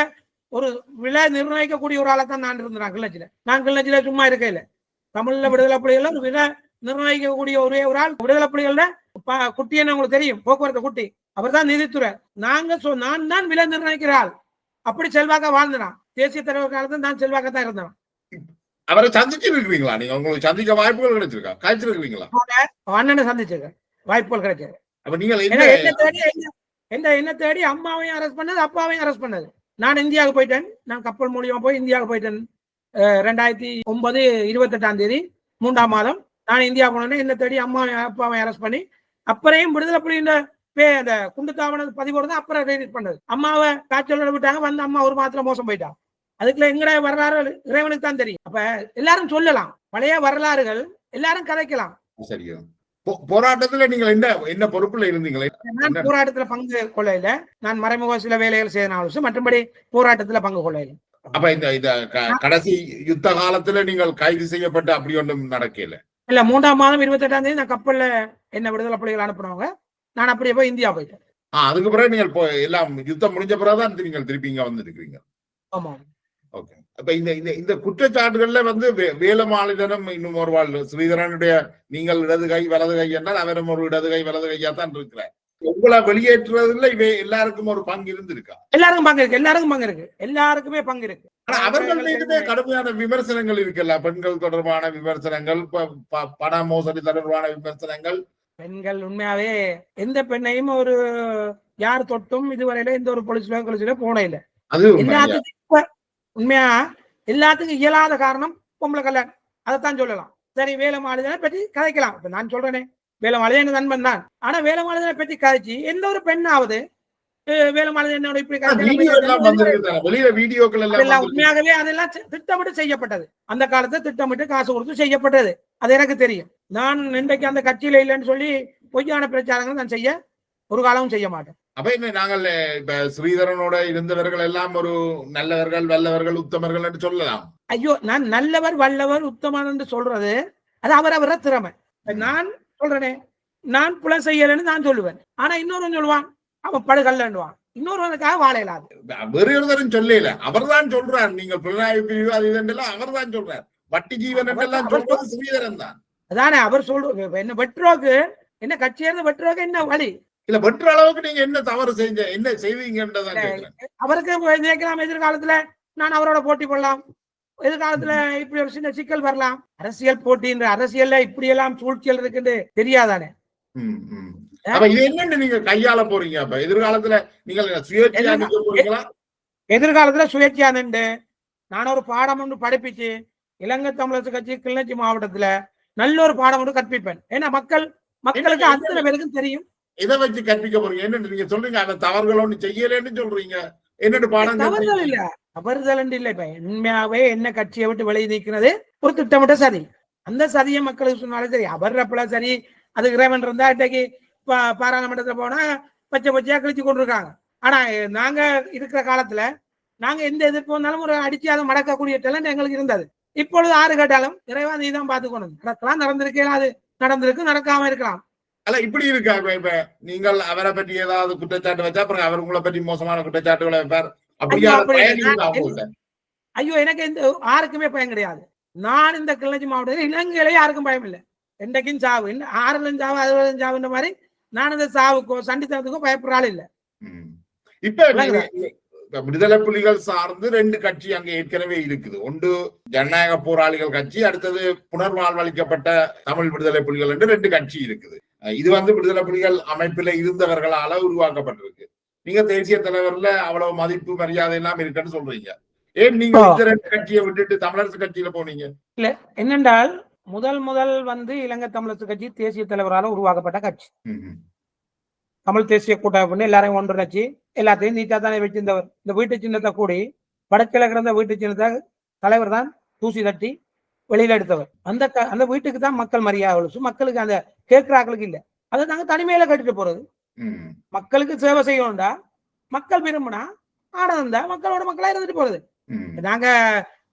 ஒரு விலை நிர்ணயிக்கக்கூடிய ஒரு ஆளை தான் நான் இருந்தேன் கிளர்ச்சியில. நான் கிளர்ச்சியில சும்மா இருக்கையில தமிழ்ல விடுதலை புலிகள் ஒரு விலை நிர்ணயிக்கக்கூடிய ஒரே ஒரு ஆள் விடுதலை புலிகள்ல குட்டின்னு உங்களுக்கு தெரியும், போக்குவரத்து குட்டி. அவர் தான் நிதித்துறை. நான் தான் விலை நிர்ணயிக்கிற ஆள். அப்படி செல்வாக்கா வாழ்ந்தான். தேசிய தலைவர் காலத்துல நான் செல்வாக்கா தான் இருந்தேன். அவரை சந்திச்சிருக்கீங்களா? நீங்க உங்களுக்கு சந்திக்க வாய்ப்புகள் கிடைச்சிருக்கா? கிடைச்சிருக்கீங்களா? அண்ணனை சந்திச்சிருக்கேன், வாய்ப்புகள் கிடைச்சது. அப்ப நீங்க என்ன தேடி அம்மாவையும் அரெஸ்ட் பண்ணது, அப்பாவையும் அரெஸ்ட் பண்ணது. நான் இந்தியாவுக்கு போயிட்டேன். நான் கப்பல் மூலியமா போய் இந்தியாவுக்கு போயிட்டேன். 2009 28ஆம் தேதி 3ஆம் மாதம் நான் இந்தியா போனேன். என்ன தேடி அம்மாவையும் அப்பாவையும் அரெஸ்ட் பண்ணி அப்புறையும் விடுதலை புலியின் அந்த குண்டு தாவண பதிவோடு தான் அப்புறம் ரிலீஸ் பண்ணது. அம்மாவை காய்ச்சலோட விட்டாங்க. அம்மா ஒரு மாத்திரம் மோசம் போயிட்டாங்க. அதுக்குள்ள எங்கட வரலாறு இறைவனுக்கு தான் தெரியும். அப்ப எல்லாரும் சொல்லலாம், பழைய வரலாறுகள் எல்லாரும் கதைக்கலாம். சரியா? போராட்டத்துல நீங்க என்ன பொறுப்புல இருந்தீங்களே? நான் போராட்டத்துல பங்கு கொள்ளையில, நான் மறைமுக சில வேலைகள் செய்த மற்றபடி போராட்டத்துல பங்கு கொள்ளையில. அப்ப இந்த கடைசி யுத்த காலத்துல நீங்கள் கைது செய்யப்பட்டு அப்படி ஒன்றும் நடக்கல? இல்ல, 3ஆம் மாதம் 28ஆம் தேதி நான் கப்பல்ல என்ன விடுதலை புலிகள் அனுப்புனவங்க. நான் அப்படியே போய் இந்தியா போயிட்டேன். அதுக்கு பிறகு நீங்கள் எல்லாம் யுத்தம் முடிஞ்ச பிறகுதான் நீங்கள் திருப்பி இங்க வந்துருக்கீங்க. ஆமா. ஓகே. அப்ப இந்த குற்றச்சாட்டுகள்ல வேலமாளிதனும் இன்னும் ஒரு வாழ் ஸ்ரீதரனுடைய நீங்கள் இடது கை வலது கை என்றால் அவரும் ஒரு இடது கை வலது கையா தான் இருக்கிறார். உங்களை வெளியேற்றுறதுல எல்லாருக்கும் ஒரு பங்கு இருந்திருக்கா? எல்லாருக்கும் பங்கு இருக்கு. எல்லாருக்குமே பங்கு இருக்கு. ஆனா அவர்கள் மீதுமே கடுமையான விமர்சனங்கள் இருக்குல்ல. பெண்கள் தொடர்பான விமர்சனங்கள், பண மோசடி தொடர்பான விமர்சனங்கள். பெண்கள் உண்மையாவே எந்த பெண்ணையும் ஒரு யார் தொட்டும் இதுவரையில எந்த ஒரு போலீஸ்ல போன இல்லை. அது உண்மையா எல்லாத்துக்கும் இயலாத காரணம் பொம்பளை கல்யாணம். அதைத்தான் சொல்லலாம். சரி, வேலமாளிதனை பற்றி கதைக்கலாம். இப்ப நான் சொல்றேனே, வேலமாளிதன் நண்பன் தான். ஆனா வேலமாளிதனை பற்றி கதைச்சு எந்த ஒரு பெண்ணாவது வேலமாளிதனோட இப்படி உண்மையாகவே அதெல்லாம் திட்டமிட்டு செய்யப்பட்டது. அந்த காலத்தை திட்டமிட்டு காசு கொடுத்து செய்யப்பட்டது. அது எனக்கு தெரியும். நான் இன்றைக்கு அந்த கட்சியில இல்லைன்னு சொல்லி பொய்யான பிரச்சாரங்கள் நான் செய்ய ஒரு காலமும் செய்ய மாட்டேன். அப்ப என்ன நாங்கள் இப்ப ஸ்ரீதரனோட இருந்தவர்கள் எல்லாம் ஒரு நல்லவர்கள், வல்லவர்கள், உத்தமர்கள் என்று சொல்லலாம். ஐயோ, நான் நல்லவர், வல்லவர், உத்தமன் என்று சொல்றது அது அவரவர திறமை. நான் சொல்றேனே, நான் புல செய்யலன்னு நான் சொல்லுவேன். ஆனா இன்னொரு சொல்லுவான், அவன் படுகல்லன்னுவான். இன்னொருவனுக்காக வாழ இயலாது. வேறு ஒருத்தரும் சொல்லல, அவர் தான் சொல்றார். நீங்கள் பினராயி பிரிவு அது இதெல்லாம் அவர் தான் சொல்றார். வட்டி ஜீவன் என்றெல்லாம் சொல்றது ஸ்ரீதரன் தான். அதானே அவர் சொல்ற. என்ன வெற்றோக்கு என்ன கட்சியிலிருந்து வெற்றோக்கு என்ன வழி இல்ல, வெற்ற அளவுக்கு நீங்க என்ன தவறு என்ன செய்வீங்கன்றதான் அவருக்கு நினைக்கலாம். எதிர்காலத்துல நான் அவரோட போட்டி போடலாம். எதிர்காலத்துல இப்படி ஒரு சின்ன சிக்கல் வரலாம். அரசியல் போட்டின்ற அரசியல்ல இப்படி எல்லாம் சூழ்ச்சியல் இருக்குன்னு தெரியாதானே. இது என்னன்னு நீங்க கையாள போறீங்க? அப்ப எதிர்காலத்துல நீங்கள் சுயேட்சையா நிக்க போறீங்களா? எதிர்காலத்துல சுயேட்சையா நின்று நான் ஒரு பாடம் ஒன்று படிப்பிச்சு இலங்கை தமிழரசு கட்சி கிளிநொச்சி மாவட்டத்துல நல்ல ஒரு பாடம் ஒன்று கற்பிப்பேன். ஏன்னா மக்களுக்கு அத்தனை பேருக்கும் தெரியும். இதை வச்சு கற்பிக்க போறீங்க? என்ன நீங்க சொல்றீங்க? அந்த தவறுகள் ஒண்ணு செய்யலன்னு சொல்றீங்க. என்னோட பாடம் தவறுதல் இல்ல, தவறுதல் இல்ல. இப்ப உண்மையாவே என்ன கட்சியை விட்டு வெளியே நீக்கிறது ஒரு திட்டமிட்ட சதி. அந்த சதியை மக்களுக்கு சொன்னாலும் சரி, அவர்றப்பல சரி. அது இறைவன் இருந்தா இன்றைக்கு பாராளுமன்றத்துல போனா பச்சையா கிழிச்சு கொண்டிருக்காங்க. ஆனா நாங்க இருக்கிற காலத்துல நாங்க எந்த எதிர்ப்பு வந்தாலும் ஒரு அடிச்சு அதை மடக்கக்கூடிய டேலண்ட் எங்களுக்கு இருந்தது. இப்பொழுது 6 கேட்டாலும் இறைவா நீ தான் பாத்துக்கணும். நடக்கலாம், நடந்திருக்கலாம், அது நடந்திருக்கு, நடக்காம இருக்கலாம். அல்ல இப்படி இருக்கா? இப்ப நீங்கள் அவரை பற்றி ஏதாவது குற்றச்சாட்டு வச்சா அப்புறம் அவர் உங்களை பற்றி மோசமான குற்றச்சாட்டுகளை வைப்பார். ஐயோ, எனக்கு இந்த யாருக்குமே பயம் கிடையாது. நான் இந்த கிளிநொச்சி மாவட்டத்தில் இலங்கையில யாருக்கும் பயம் இல்லை. என்றைக்கும் சாவு, 6 சாவு 60 சாவுன்ற மாதிரி நான் இந்த சாவுக்கோ சண்டித்தனத்துக்கோ பயப்படுற ஆள் இல்லை. இப்ப விடுதலை புலிகள் சார்ந்து 2 கட்சி அங்க ஏற்கனவே இருக்குது. ஒன்று ஜனநாயக போராளிகள் கட்சி, அடுத்தது புனர்வாழ்வளிக்கப்பட்ட தமிழ் விடுதலை புலிகள் என்று 2 கட்சி இருக்குது. இது விடுதலை புலிகள் அமைப்பில இருந்தவர்களால உருவாக்கப்பட்டிருக்கு. நீங்க தேசிய தலைவர்ல அவ்வளவு மதிப்பு மரியாதை எல்லாம் இருக்குன்னு சொல்றீங்க. ஏன் நீங்க இந்த 2 கட்சியை விட்டுட்டு தமிழரசு கட்சியில போனீங்க? இல்ல என்னென்றால் முதல் இலங்கை தமிழரசு கட்சி தேசிய தலைவரால் உருவாக்கப்பட்ட கட்சி. தமிழ் தேசிய கூட்டமைப்பு எல்லாரையும் ஒன்றிணைச்சு எல்லாத்தையும் நீட்டா தானே வச்சிருந்தவர். இந்த வீட்டு சின்னத்தை கூடி வடக்கில கிடந்த வீட்டு சின்னத்தை தலைவர் தான் தூசி தட்டி வெளியில எடுத்தவர். அந்த வீட்டுக்கு தான் மக்கள் மரியாதை, மக்களுக்கு அந்த கேட்கிறாக்களுக்கு இல்ல. அதை நாங்க தனிமையில கட்டிட்டு போறது. மக்களுக்கு சேவை செய்யணும்டா, மக்கள் விரும்பினா ஆனந்தம் தான் மக்களோட மக்களா இருந்துட்டு போறது. நாங்க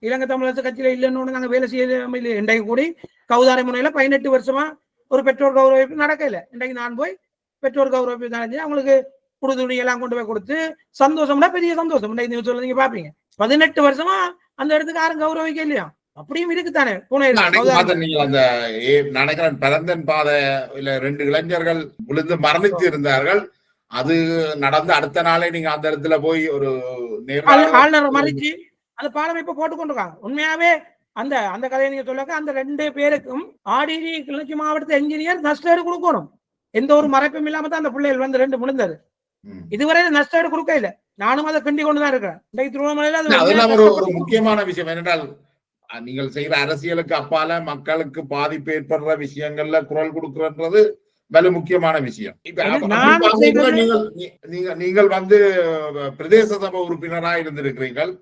இலங்கை தமிழரசு கட்சியில இல்லைன்னு நாங்க வேலை செய்ய இன்றைக்கு கூடி கௌதாரி முனையில 18 வருஷமா ஒரு பெற்றோர் கௌரவிப்பு நடக்கல. இன்றைக்கு நான் போய் பெற்றோர் கௌரவிப்பு நடந்து அவங்களுக்கு புது துணி எல்லாம் கொண்டு போய் கொடுத்து சந்தோஷம்னா பெரிய சந்தோஷம். நியூஸ்ல நீங்க பாப்பீங்க 18 வருஷமா அந்த இடத்துக்கு யாரும் கௌரவிக்க இல்லையா? அப்படியும் இருக்குத்தானே. நினைக்கிறேன் பரந்தன் பாதை 2 இளைஞர்கள் விழுந்து மரணித்து இருந்தார்கள். அது நடந்து அடுத்த நாளே நீங்க அந்த இடத்துல போய் ஒரு ஆளுநர் மறிச்சு அந்த பாலம் இப்ப போட்டு கொண்டிருக்காங்க. உண்மையாவே அந்த அந்த கதையை நீங்க சொல்லுங்க. அந்த 2 பேருக்கும் ஆடிஜி கிளர்ச்சி மாவட்டத்து என்ஜினியர் நஷ்டஈடு கொடுக்கணும். எந்த ஒரு மறைப்பும் இல்லாம தான் அந்த பிள்ளைகள் 2 முடிந்தது. இதுவரை நஷ்டஈடு கொடுக்க இல்ல. நானும் அதை கிண்டி கொண்டுதான் இருக்கிறேன். திருவண்ணாமலையில ஒரு முக்கியமான விஷயம் என்னென்றால் நீங்கள் செய்யற அரசியலுக்கு அப்பால மக்களுக்கு பாதிப்பு ஏற்படுற விஷயங்கள்ல குரல் கொடுக்கிறது வலு முக்கியமான விஷயம். நீங்கள் பிரதேச சபை உறுப்பினரா இருந்திருக்கிறீர்கள்.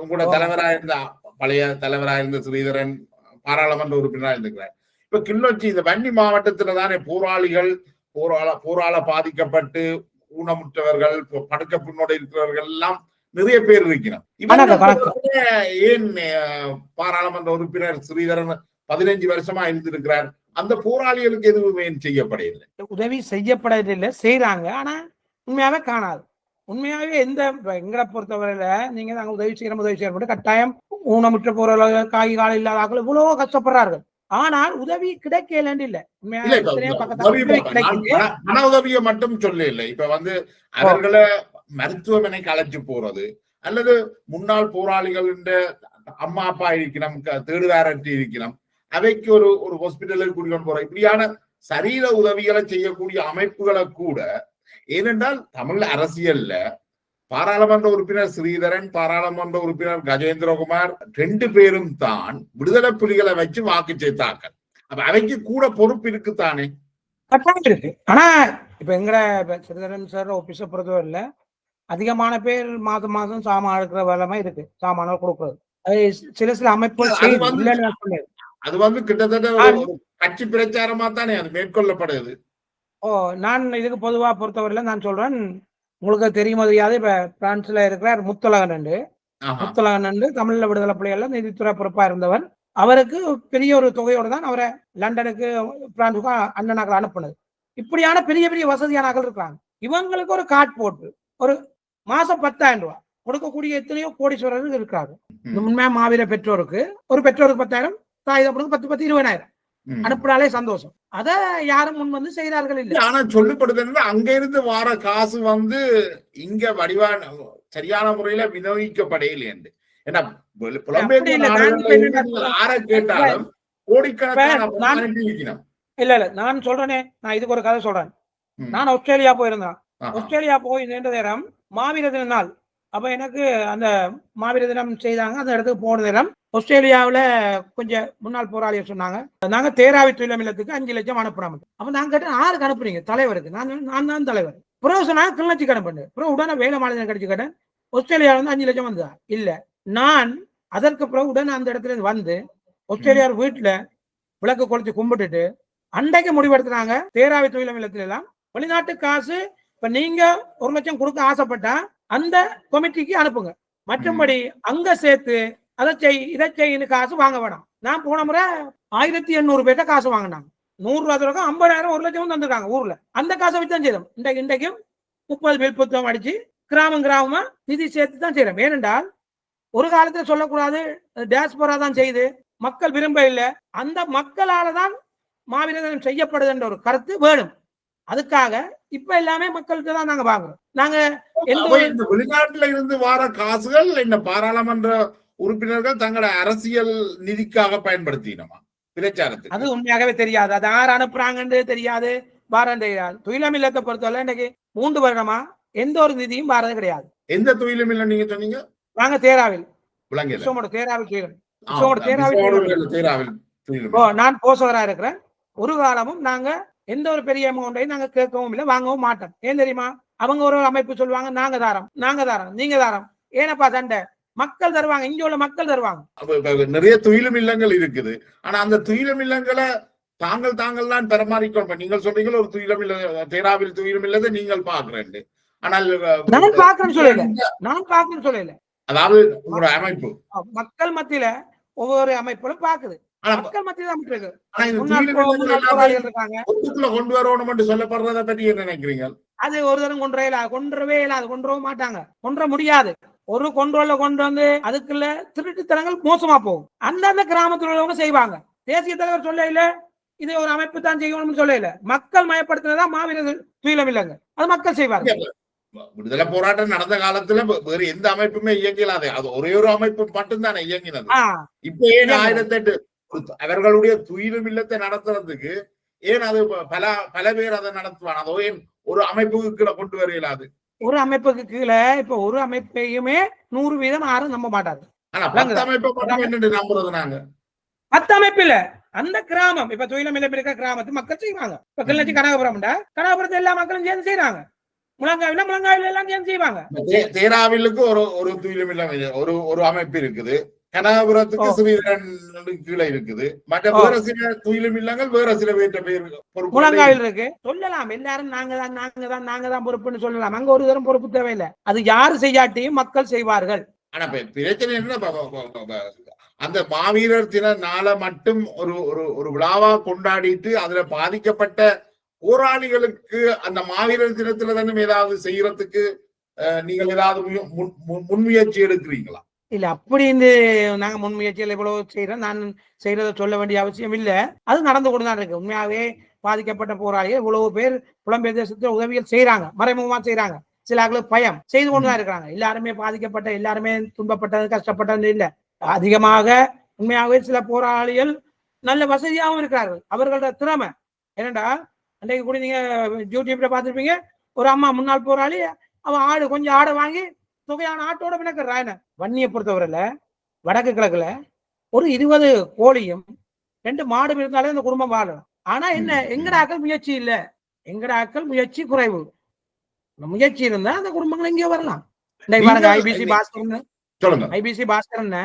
உங்களோட தலைவராக இருந்த பழைய தலைவராக இருந்த ஸ்ரீதரன் பாராளுமன்ற உறுப்பினராக இருந்திருக்கிறார். இப்ப கிளிநொச்சி இந்த வன்னி மாவட்டத்துல தானே போரால பாதிக்கப்பட்டு ஊனமுற்றவர்கள் படுக்க பின்னோட இருக்கிறவர்கள் எல்லாம் நிறைய பேர் இருக்கிறோம். ஏன் பாராளுமன்ற உறுப்பினர் ஸ்ரீதரன் 15 வருஷமா இருந்திருக்கிறார்? அந்த போராளிகளுக்கு எதுவுமே செய்யப்படவில்லை. உதவி செய்யப்படவில்லை, செய்யறாங்க. ஆனா உண்மையாவே காணாது. உண்மையாவே எங்களை பொறுத்தவரையில நீங்க நாங்க உதவி செய்யறோம் கட்டாயம் ஊனமுற்ற போறவர்கள் காய் கால இல்லாத இவ்வளவு கஷ்டப்படுறார்கள். ஆனால் உதவி கிடைக்கல இல்ல. மன உதவியை மட்டும் சொல்ல இல்லை. இப்ப அவர்களை மருத்துவமனைக்கு அழைச்சு போறது அல்லது முன்னாள் போராளிகள் அம்மா அப்பா இருக்கணும், தேடுதாரற்றி இருக்கணும், அவைக்கு ஒரு ஹாஸ்பிட்டலுக்கு கூட்டிக்கொண்டு போற இப்படியான சரீர உதவிகளை செய்யக்கூடிய அமைப்புகளை கூட, ஏனென்றால் தமிழ் அரசியல்ல பாராளுமன்ற உறுப்பினர் ஸ்ரீதரன், பாராளுமன்ற உறுப்பினர் கஜேந்திரகுமார் 2 பேரும் தான் விடுதலை புலிகளை வச்சு வாக்கு சேர்த்தார்கள். அப்ப அவைக்கு கூட பொறுப்பு இருக்குத்தானே? இருக்கு. ஆனா இப்ப எங்கட ஸ்ரீதரன் சார் ஆபீஸ பொறுத்தவரையில அதிகமான பேர் மாதம் சாமான் எடுக்கிற வேலைமா இருக்கு. சாமான்கள் கொடுக்குறது சில அமைப்புகள் அது கிட்டத்தட்ட கட்சி பிரச்சாரமா தானே அது மேற்கொள்ளப்படுது. நான் இதுக்கு பொதுவா பொறுத்தவரையில நான் சொல்றேன், உங்களுக்கு தெரியும் தெரியாது. இப்ப பிரான்ஸ்ல இருக்கிறார் முத்தலகன் தமிழ்ல விடுதலை புலிகள்ல நிதித்துறை பொறுப்பா இருந்தவர். அவருக்கு பெரிய ஒரு தொகையோட தான் அவரை லண்டனுக்கு பிரான்ஸுக்கு அண்ணனாக்கள் அனுப்புனது. இப்படியான பெரிய பெரிய வசதியானாக்கள் இருக்காங்க. இவங்களுக்கு ஒரு கார்டு போட்டு ஒரு மாசம் 10,000 ரூபாய் கொடுக்கக்கூடிய எத்தனையோ கோடீஸ்வரர்கள் இருக்காங்க. உண்மையா மாவீர பெற்றோருக்கு 10,000, தாயுதப்பனுக்கு 10 20,000 அனுப்புனாலே சந்தோஷம். அத யாரும் முன் செய்கிறார்கள் இல்லை. ஆனா சொல்லப்படுது அங்க இருந்து வர காசு இங்க வடிவான சரியான முறையில விநியோகிக்கப்படையில என்று. ஏன்னா கேட்டாலும் கோடிக்கணக்கான இல்ல நான் சொல்றேனே, நான் இதுக்கு ஒரு கதை சொல்றேன். நான் ஆஸ்திரேலியா போயிருந்தேன். ஆஸ்திரேலியா போய் நின்ற நேரம் மாவீர தின நாள். அப்ப எனக்கு அந்த மாவீர தினம் செய்தாங்க. அந்த இடத்துக்கு போன நேரம் ஆஸ்திரேலியாவில கொஞ்சம் முன்னாள் போராளிகள் சொன்னாங்க, நாங்க தேராவி துயிலம் இல்லத்துக்கு 5 லட்சம் அனுப்புறோம். அப்ப நாங்க கேட்டேன், யாருக்கு அனுப்புறீங்க? தலைவருக்கு. நான் தான் தலைவர். பிறகு சொன்னாங்க கிளிநொச்சிக்கு அனுப்புறேன். பிறகு உடனே வேலை மாநிலம் கிடைச்சு கேட்டேன், ஆஸ்திரேலியாவில 5 லட்சம் வந்ததா? இல்ல. நான் அதற்கு பிறகு உடனே அந்த இடத்துல இருந்து ஆஸ்திரேலியா வீட்டுல விளக்கு கொளுத்தி கும்பிட்டுட்டு அன்றைக்கு முடிவெடுத்துறாங்க, தேராவி துயிலம் இல்லத்துல எல்லாம் வெளிநாட்டு காசு இப்ப நீங்க 1 லட்சம் கொடுக்க ஆசைப்பட்டா அந்த கமிட்டிக்கு அனுப்புங்க, மற்றபடி அங்க சேர்த்து அதை இதை செய்யு காசு வாங்க வேணாம். நான் போன முறை 1800 பேர்ட்ட காசு வாங்கினாங்க. 100 ரூபா 50,000 1 லட்சம் தந்துருக்காங்க ஊர்ல. அந்த காசை வச்சு தான் செய்யறோம். இன்றைக்கும் 30 பேர் புத்தகம் அடிச்சு கிராமமா நிதி சேர்த்து தான் செய்யறோம். ஏனென்றால் ஒரு காலத்துல சொல்லக்கூடாது டேஸ்போரா தான் செய்து மக்கள் விரும்ப இல்லை. அந்த மக்களால தான் மாவீர தினம் செய்யப்படுது என்ற ஒரு கருத்து வேணும். அதுக்காக இப்ப எல்லாமே மக்கள்கிட்ட தான் நாங்க வாங்குறோம். நாங்க இந்த வெளிநாட்டுல இருந்து வர காசுகள் இந்த பாராளுமன்ற உறுப்பினர்கள் தங்களோட அரசியல் நிதிக்காக பயன்படுத்தினோமா பிரச்சாரத்துக்கு? அது உண்மையாகவே தெரியாது. அது யார் அனுப்புறாங்கன்னு தெரியாது, வாரம் தெரியாது. துயிலம் இல்லத்தை பொறுத்தவரை இன்னைக்கு 3 வருடமா எந்த ஒரு நிதியும் வாரது கிடையாது. எந்த துயிலும் இல்ல நீங்க சொன்னீங்க? நாங்க தேராவில் விளங்கல. தேராவில் துயிலம். நான் போசகரா இருக்கிறேன். ஒரு காலமும் நாங்க எந்த ஒரு பெரிய அமௌண்டையும் நாங்க கேட்கவும் இல்லை, வாங்கவும் மாட்டோம். ஏன் தெரியுமா? அவங்க ஒரு அமைப்பு சொல்லுவாங்க, நாங்க தாரம் நீங்க தாரம். ஏனப்பா சண்டை? மக்கள் தருவாங்க, இங்க உள்ள மக்கள் தருவாங்க. நிறைய துயிலும் இல்லங்கள் இருக்குது. ஆனா அந்த துயிலும் இல்லங்களை தாங்கள் தான் பரமாறிக்கொள்ளும். நீங்கள் சொல்றீங்க ஒரு துயிலும் இல்ல, தேராவில் துயிலும் இல்லதை நீங்கள் பாக்குறேன். ஆனால் நான் பாக்குறேன்னு சொல்லல. அதாவது உங்களோட அமைப்பு மக்கள் மத்தியில ஒவ்வொரு அமைப்புகளும் பாக்குது. மக்கள் மத்தியில கொண்டு வரணும் சொல்லப்படுறத பற்றி என்ன நினைக்கிறீங்க? அது ஒரு தரம் கொன்றவே இல்லாது, கொன்றவும் மாட்டாங்க, கொன்ற முடியாது. ஒரு கொண்டு வந்து அதுக்குள்ள திருட்டுத்தனங்கள் மோசமா போகும். அந்தந்த கிராமத்தில் உள்ளவங்க செய்வாங்க. தேசிய தலைவர் சொல்ல இல்ல, இது ஒரு அமைப்பு தான் செய்யணும்னு சொல்ல இல்ல. மக்கள் மயப்படுத்தினதா மாவீரர் துயிலம் இல்லைங்க, அது மக்கள் செய்வாங்க. விடுதலை போராட்டம் நடந்த காலத்துல வேற எந்த அமைப்புமே இயங்கலாது, அது ஒரே ஒரு அமைப்பு மட்டும்தானே இயங்கினது. இப்ப ஏன் 1008 அவர்களுடைய துயிலும் இல்லத்தை நடத்துறதுக்கு ஏன் அது பல பேர் அதை நடத்துவான்? அதோ ஏன் ஒரு அமைப்புக்கு கீழே கொண்டு வர இயலாது? ஒரு அமைப்புக்கு கீழே இப்ப ஒரு அமைப்பையுமே 100% யாரும் நம்ப மாட்டாங்க. ஆனா 10 அமைப்பை மட்டும் என்னன்னு நம்புறது நாங்க? 10 அமைப்பு இல்ல, அந்த கிராமம் இப்ப துயிலம் இல்லம் இருக்கிற கிராமத்து மக்கள் செய்வாங்க. இப்ப கிளர்ச்சி கனகபுரத்தை எல்லா மக்களும் சேர்ந்து செய்யறாங்க. முழங்காவில எல்லாம் சேர்ந்து செய்வாங்க. தேராவிலுக்கு ஒரு துயிலும் இல்லம் ஒரு அமைப்பு இருக்குது. கனகபுரத்துக்கு ஸ்ரீதரன் கீழே இருக்குது. மற்ற வேற சில துயிலும் இல்லங்கள் வேற சில பேர் முழங்காவில் இருக்கு. சொல்லலாம் எல்லாரும் நாங்க தான் பொறுப்புன்னு சொல்லலாம். அங்க ஒரு தரம் பொறுப்பு தேவையில்லை. அது யாரு செய்யாட்டியும் மக்கள் செய்வார்கள். ஆனா பிரச்சனை என்ன, அந்த மாவீரர் தின நாளை மட்டும் ஒரு விழாவா கொண்டாடிட்டு அதுல பாதிக்கப்பட்ட போராளிகளுக்கு அந்த மாவீரர் தினத்துல தானே ஏதாவது செய்யறதுக்கு நீங்கள் ஏதாவது முன்முயற்சி எடுக்கிறீங்களா? இல்ல, அப்படின்னு நாங்க முன்முயற்சிகள் எவ்வளவு செய்யறோம், நான் செய்யறத சொல்ல வேண்டிய அவசியம் இல்ல. அது நடந்து கொண்டுதான் இருக்கு. உண்மையாவே பாதிக்கப்பட்ட போராளிகள் இவ்வளவு பேர் புலம்பெயர் தேசத்துல உதவிகள் செய்யறாங்க, மறைமுகமா செய்யறாங்க. சில ஆளுக்கு பயம் செய்து கொண்டுதான் இருக்கிறாங்க. எல்லாருமே பாதிக்கப்பட்ட, எல்லாருமே துன்பப்பட்டது, கஷ்டப்பட்டது இல்ல. அதிகமாக உண்மையாகவே சில போராளிகள் நல்ல வசதியாகவும் இருக்கிறார்கள். அவர்களோட திறமை என்னடா, அன்றைக்கு கூட நீங்க யூடியூப்ல பார்த்துருப்பீங்க, ஒரு அம்மா முன்னாள் போராளி, அவன் கொஞ்சம் ஆடை வாங்கி தொகையான ஆட்டோட பிணக்கிறான். வன்னியை பொறுத்தவரையில வடக்கு கிழக்குல ஒரு 20 கோழியும் 2 மாடு இருந்தாலே அந்த குடும்பம் வாழலாம். ஆனா என்ன, எங்கடாக்கள் முயற்சி இல்ல, எங்கடாக்கள் முயற்சி குறைவு. முயற்சி இருந்தா அந்த குடும்பங்கள் இங்கே வரலாம். ஐபிசி பாஸ்கரன்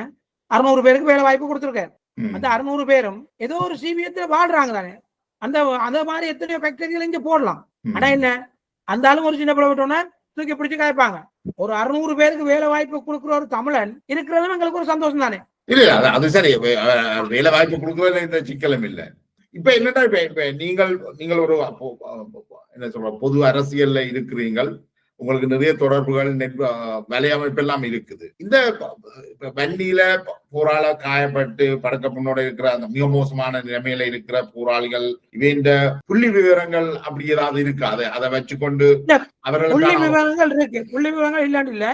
600 பேருக்கு வேலை வாய்ப்பு கொடுத்திருக்காரு. அந்த 600 பேரும் ஏதோ ஒரு சிபிஎத்துல வாழ்றாங்க தானே. அந்த மாதிரி எத்தனையோ ஃபேக்டரிகள் இங்க போடலாம். ஆனா என்ன, அந்த ஆளும் ஒரு சின்ன பிள்ளை விட்டோன்னா தூக்கி பிடிச்சு காய்ப்பாங்க. ஒரு 600 பேருக்கு வேலை வாய்ப்பு கொடுக்குற ஒரு தமிழன் இருக்கிறதும் எங்களுக்கு ஒரு சந்தோஷம் தானே. இல்ல அது சரி, வேலை வாய்ப்பு கொடுக்கறதுல இந்த சிக்கலும் இல்லை. இப்ப என்னன்னா, இப்ப நீங்கள் ஒரு என்ன சொல்ற பொது அரசியல்ல இருக்கிறீங்கள், உங்களுக்கு நிறைய தொடர்புகள், வலையமைப்பு எல்லாம் இருக்குது. இந்த வண்டியில போராள காயப்பட்டு படக்க முன்னோட இருக்கிற அந்த மிக மோசமான நிலைமையில இருக்கிற போராளிகள் இவன் புள்ளி விவரங்கள் அப்படி ஏதாவது இருக்காது? அதை வச்சுக்கொண்டு அவர்கள் புள்ளி விவரங்கள் இருக்கு. புள்ளி விவரங்கள் இல்லாண்டு இல்ல,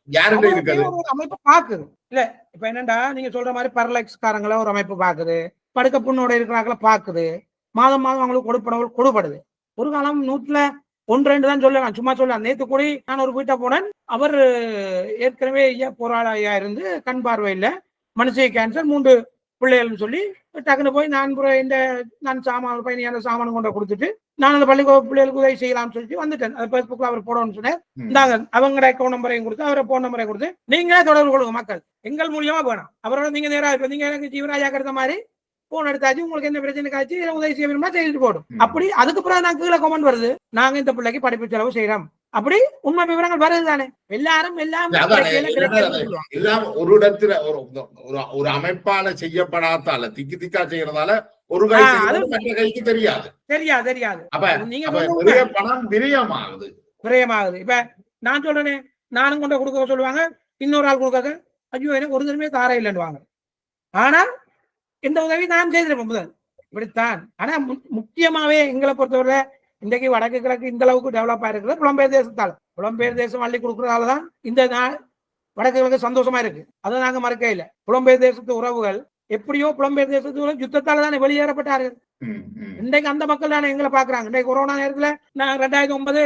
யாருடைய இருக்காது அமைப்பு பாக்குது. இல்ல இப்ப என்னண்டா, நீங்க சொல்ற மாதிரி பரலக்ஸ்காரங்கள ஒரு அமைப்பு பாக்குது, படுக்க புண்ணோட இருக்கிறாங்கள பாக்குது, மாதம் அவங்களுக்கு கொடுப்படுது. ஒரு காலம் 100-2 தான் சொல்ல, நான் சும்மா சொல்ல. நேற்று கூட நான் ஒரு வீட்டை போனேன். அவர் ஏற்கனவே போராளியா இருந்து கண் பார்வையில் மனுஷ கேன்சர் 3 பிள்ளைகள்னு சொல்லி டக்குன்னு போய் நான் சாமான பயணியான சாமான் கொண்ட கொடுத்துட்டு நான் அந்த பள்ளி பிள்ளைகளுக்கு உதவி செய்யலாம்னு சொல்லிட்டு வந்துட்டேன். அது பேஸ்புக்ல அவர் போடணும்னு சொன்னேன். இந்தாங்க அவங்களோட அக்கௌண்ட் நம்பரையும் கொடுத்து, அவரை போன் நம்பரையும் கொடுத்து, நீங்களே தொடர்பு கொள்ளுங்க. மக்கள் எங்கள் மூலியமா வேணும். அவரோட நீங்க நேராக இப்ப நீங்க எனக்கு ஜீவராஜா கருத்த மாதிரி போன் எடுத்தாச்சு, உங்களுக்கு என்ன பிரச்சனை காய்ச்சி உதவி செய்ய வேணுமா செய்துட்டு போடும். அப்படி அதுக்கு பிறகு நான் கீழே கமெண்ட் வருது, நாங்க இந்த பிள்ளைக்கு படிப்பு செலவு செய்யறோம். அப்படி உண்மை விவரங்கள் வருது தானே. எல்லாரும் எல்லாம் ஒரு இடத்துல ஒரு அமைப்பால செய்யப்படாதால திக்கா செய்யறதால ஒரு கைக்கு தெரியாது. அப்ப நிறைய பணம் விரயமாகுது. இப்ப நான் சொல்றேனே, நானும் கொண்ட கொடுக்க சொல்லுவாங்க, இன்னொரு ஆள் கொடுக்காத, ஐயோ எனக்கு ஒரு தடவை தார இல்லைன்னு. ஆனா இந்த உதவி நான் செய்திருப்பேன் முதல் இப்படித்தான். ஆனா முக்கியமாவே எங்களை பொறுத்தவரை இன்றைக்கு வடக்கு கிழக்கு இந்த அளவுக்கு டெவலப் ஆயிருக்கிறது புலம்பெயர் தேசத்தால். புலம்பெயர் தேசம் அள்ளி கொடுக்கறதால தான் இந்த வடக்கு கிழக்கு சந்தோஷமா இருக்கு. அதை நாங்க மறக்க இல்லை. புலம்பெயர் தேசத்து உறவுகள் எப்படியோ புலம்பெயர் தேசத்து யுத்தத்தால தானே வெளியேறப்பட்டார்கள். இன்றைக்கு அந்த மக்கள் தானே எங்களை பாக்குறாங்க. இன்றைக்கு கொரோனா நேரத்துல நான் 2009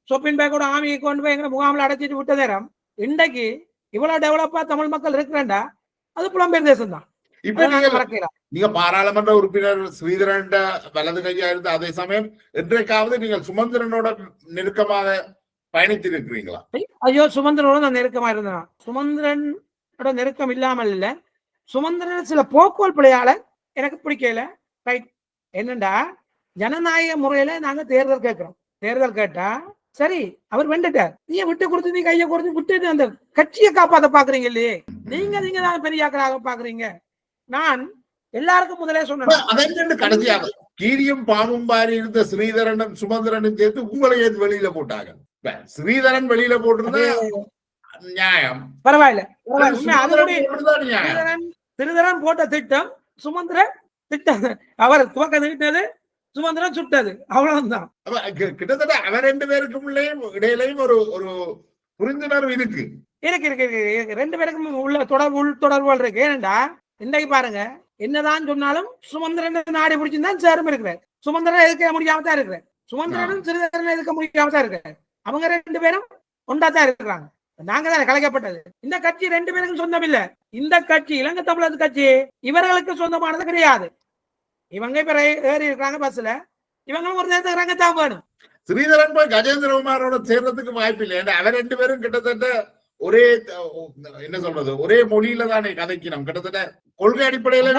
சொப்பின் பேக்கோட ஆமியை கொண்டு போய் எங்களை முகாமில் அடைச்சிட்டு விட்ட நேரம் இன்றைக்கு இவ்வளவு டெவலப்பா தமிழ் மக்கள் இருக்கிறேன்டா அது புலம்பெயர் தேசம் தான். இப்ப நீங்க பாராளுமன்ற உறுப்பினர் ஸ்ரீதரன் வலது கையா இருந்த அதே சமயம் இன்றைக்காவது நீங்கள் சுமந்திரனோட நெருக்கமாக பயணித்திருக்கிறீங்களா? ஐயோ, சுமந்திரனோட நான் நெருக்கமா இருந்தேன். சுமந்திரனோட நெருக்கம் இல்லாமல் இல்ல, சுமந்திரன் சில போக்குவல் பிள்ளையால எனக்கு பிடிக்கல. ரைட், என்னண்டா ஜனநாயக முறையில நாங்க தேர்தல் கேட்கிறோம். தேர்தல் கேட்டா சரி அவர் வெண்டுட்டார், நீ விட்டு கொடுத்து நீ கையை கொடுத்து விட்டு அந்த கட்சியை காப்பாத்த பாக்குறீங்க இல்லையே, நீங்க தான் பெரியாக்களாக பாக்குறீங்க. நான் எல்லாருக்கும் முதலே சொன்னேன், கடைசியாக கீரியும் பாம்பும் பாரி இருந்த ஸ்ரீதரனும் சுமந்திரனும் சேர்த்து உங்களை வெளியில போட்டாங்க. ஸ்ரீதரன் வெளியில போட்டிருந்தா நியாயம், பரவாயில்ல. ஸ்ரீதரன் போட்ட திட்டம் சுமந்திரன் திட்டம், அவர் துவக்க திட்டது சுமந்திரன் சுட்டது, அவ்வளவுதான். கிட்டத்தட்ட அவர் 2 பேருக்கும் இடையிலையும் ஒரு புரிந்துணர்வு இருக்கு. இருக்கு 2 பேருக்கும் உள்ள தொடர்புகள் இருக்கு. ஏனண்டா இன்றைக்கு பாருங்க, என்னதான் சொன்னாலும் சுமந்திரன் நாடி பிடிச்சிருந்தான் சேரும் இருக்கிறார். சுமந்திரன் எதுக்க முடியாம தான் இருக்கிறார். சுமந்திரனும் சிறிதரன் எதுக்க முடியாம தான் இருக்கிறார். அவங்க 2 பேரும் ஒன்றாத்தான் இருக்கிறாங்க. நாங்க தானே கலைக்கப்பட்டது. இந்த கட்சி 2 பேருக்கும் சொந்தம் இல்ல. இந்த கட்சி இலங்கை தமிழர் கட்சி இவர்களுக்கு சொந்தமானது கிடையாது. இவங்க இப்ப ஏறி இருக்காங்க பஸ்ல, இவங்களும் ஒரு நேரத்துக்கு இறங்கத்தான் வேணும். ஸ்ரீதரன் போய் கஜேந்திரகுமாரோட சேர்றதுக்கு வாய்ப்பு இல்லை. அவர் 2 பேரும் கிட்டத்தட்ட ஒரே என்ன சொல்றது ஒரே மொழியில தானே கதைக்கணும். கிட்டத்தட்ட கொள்கை அடிப்படையில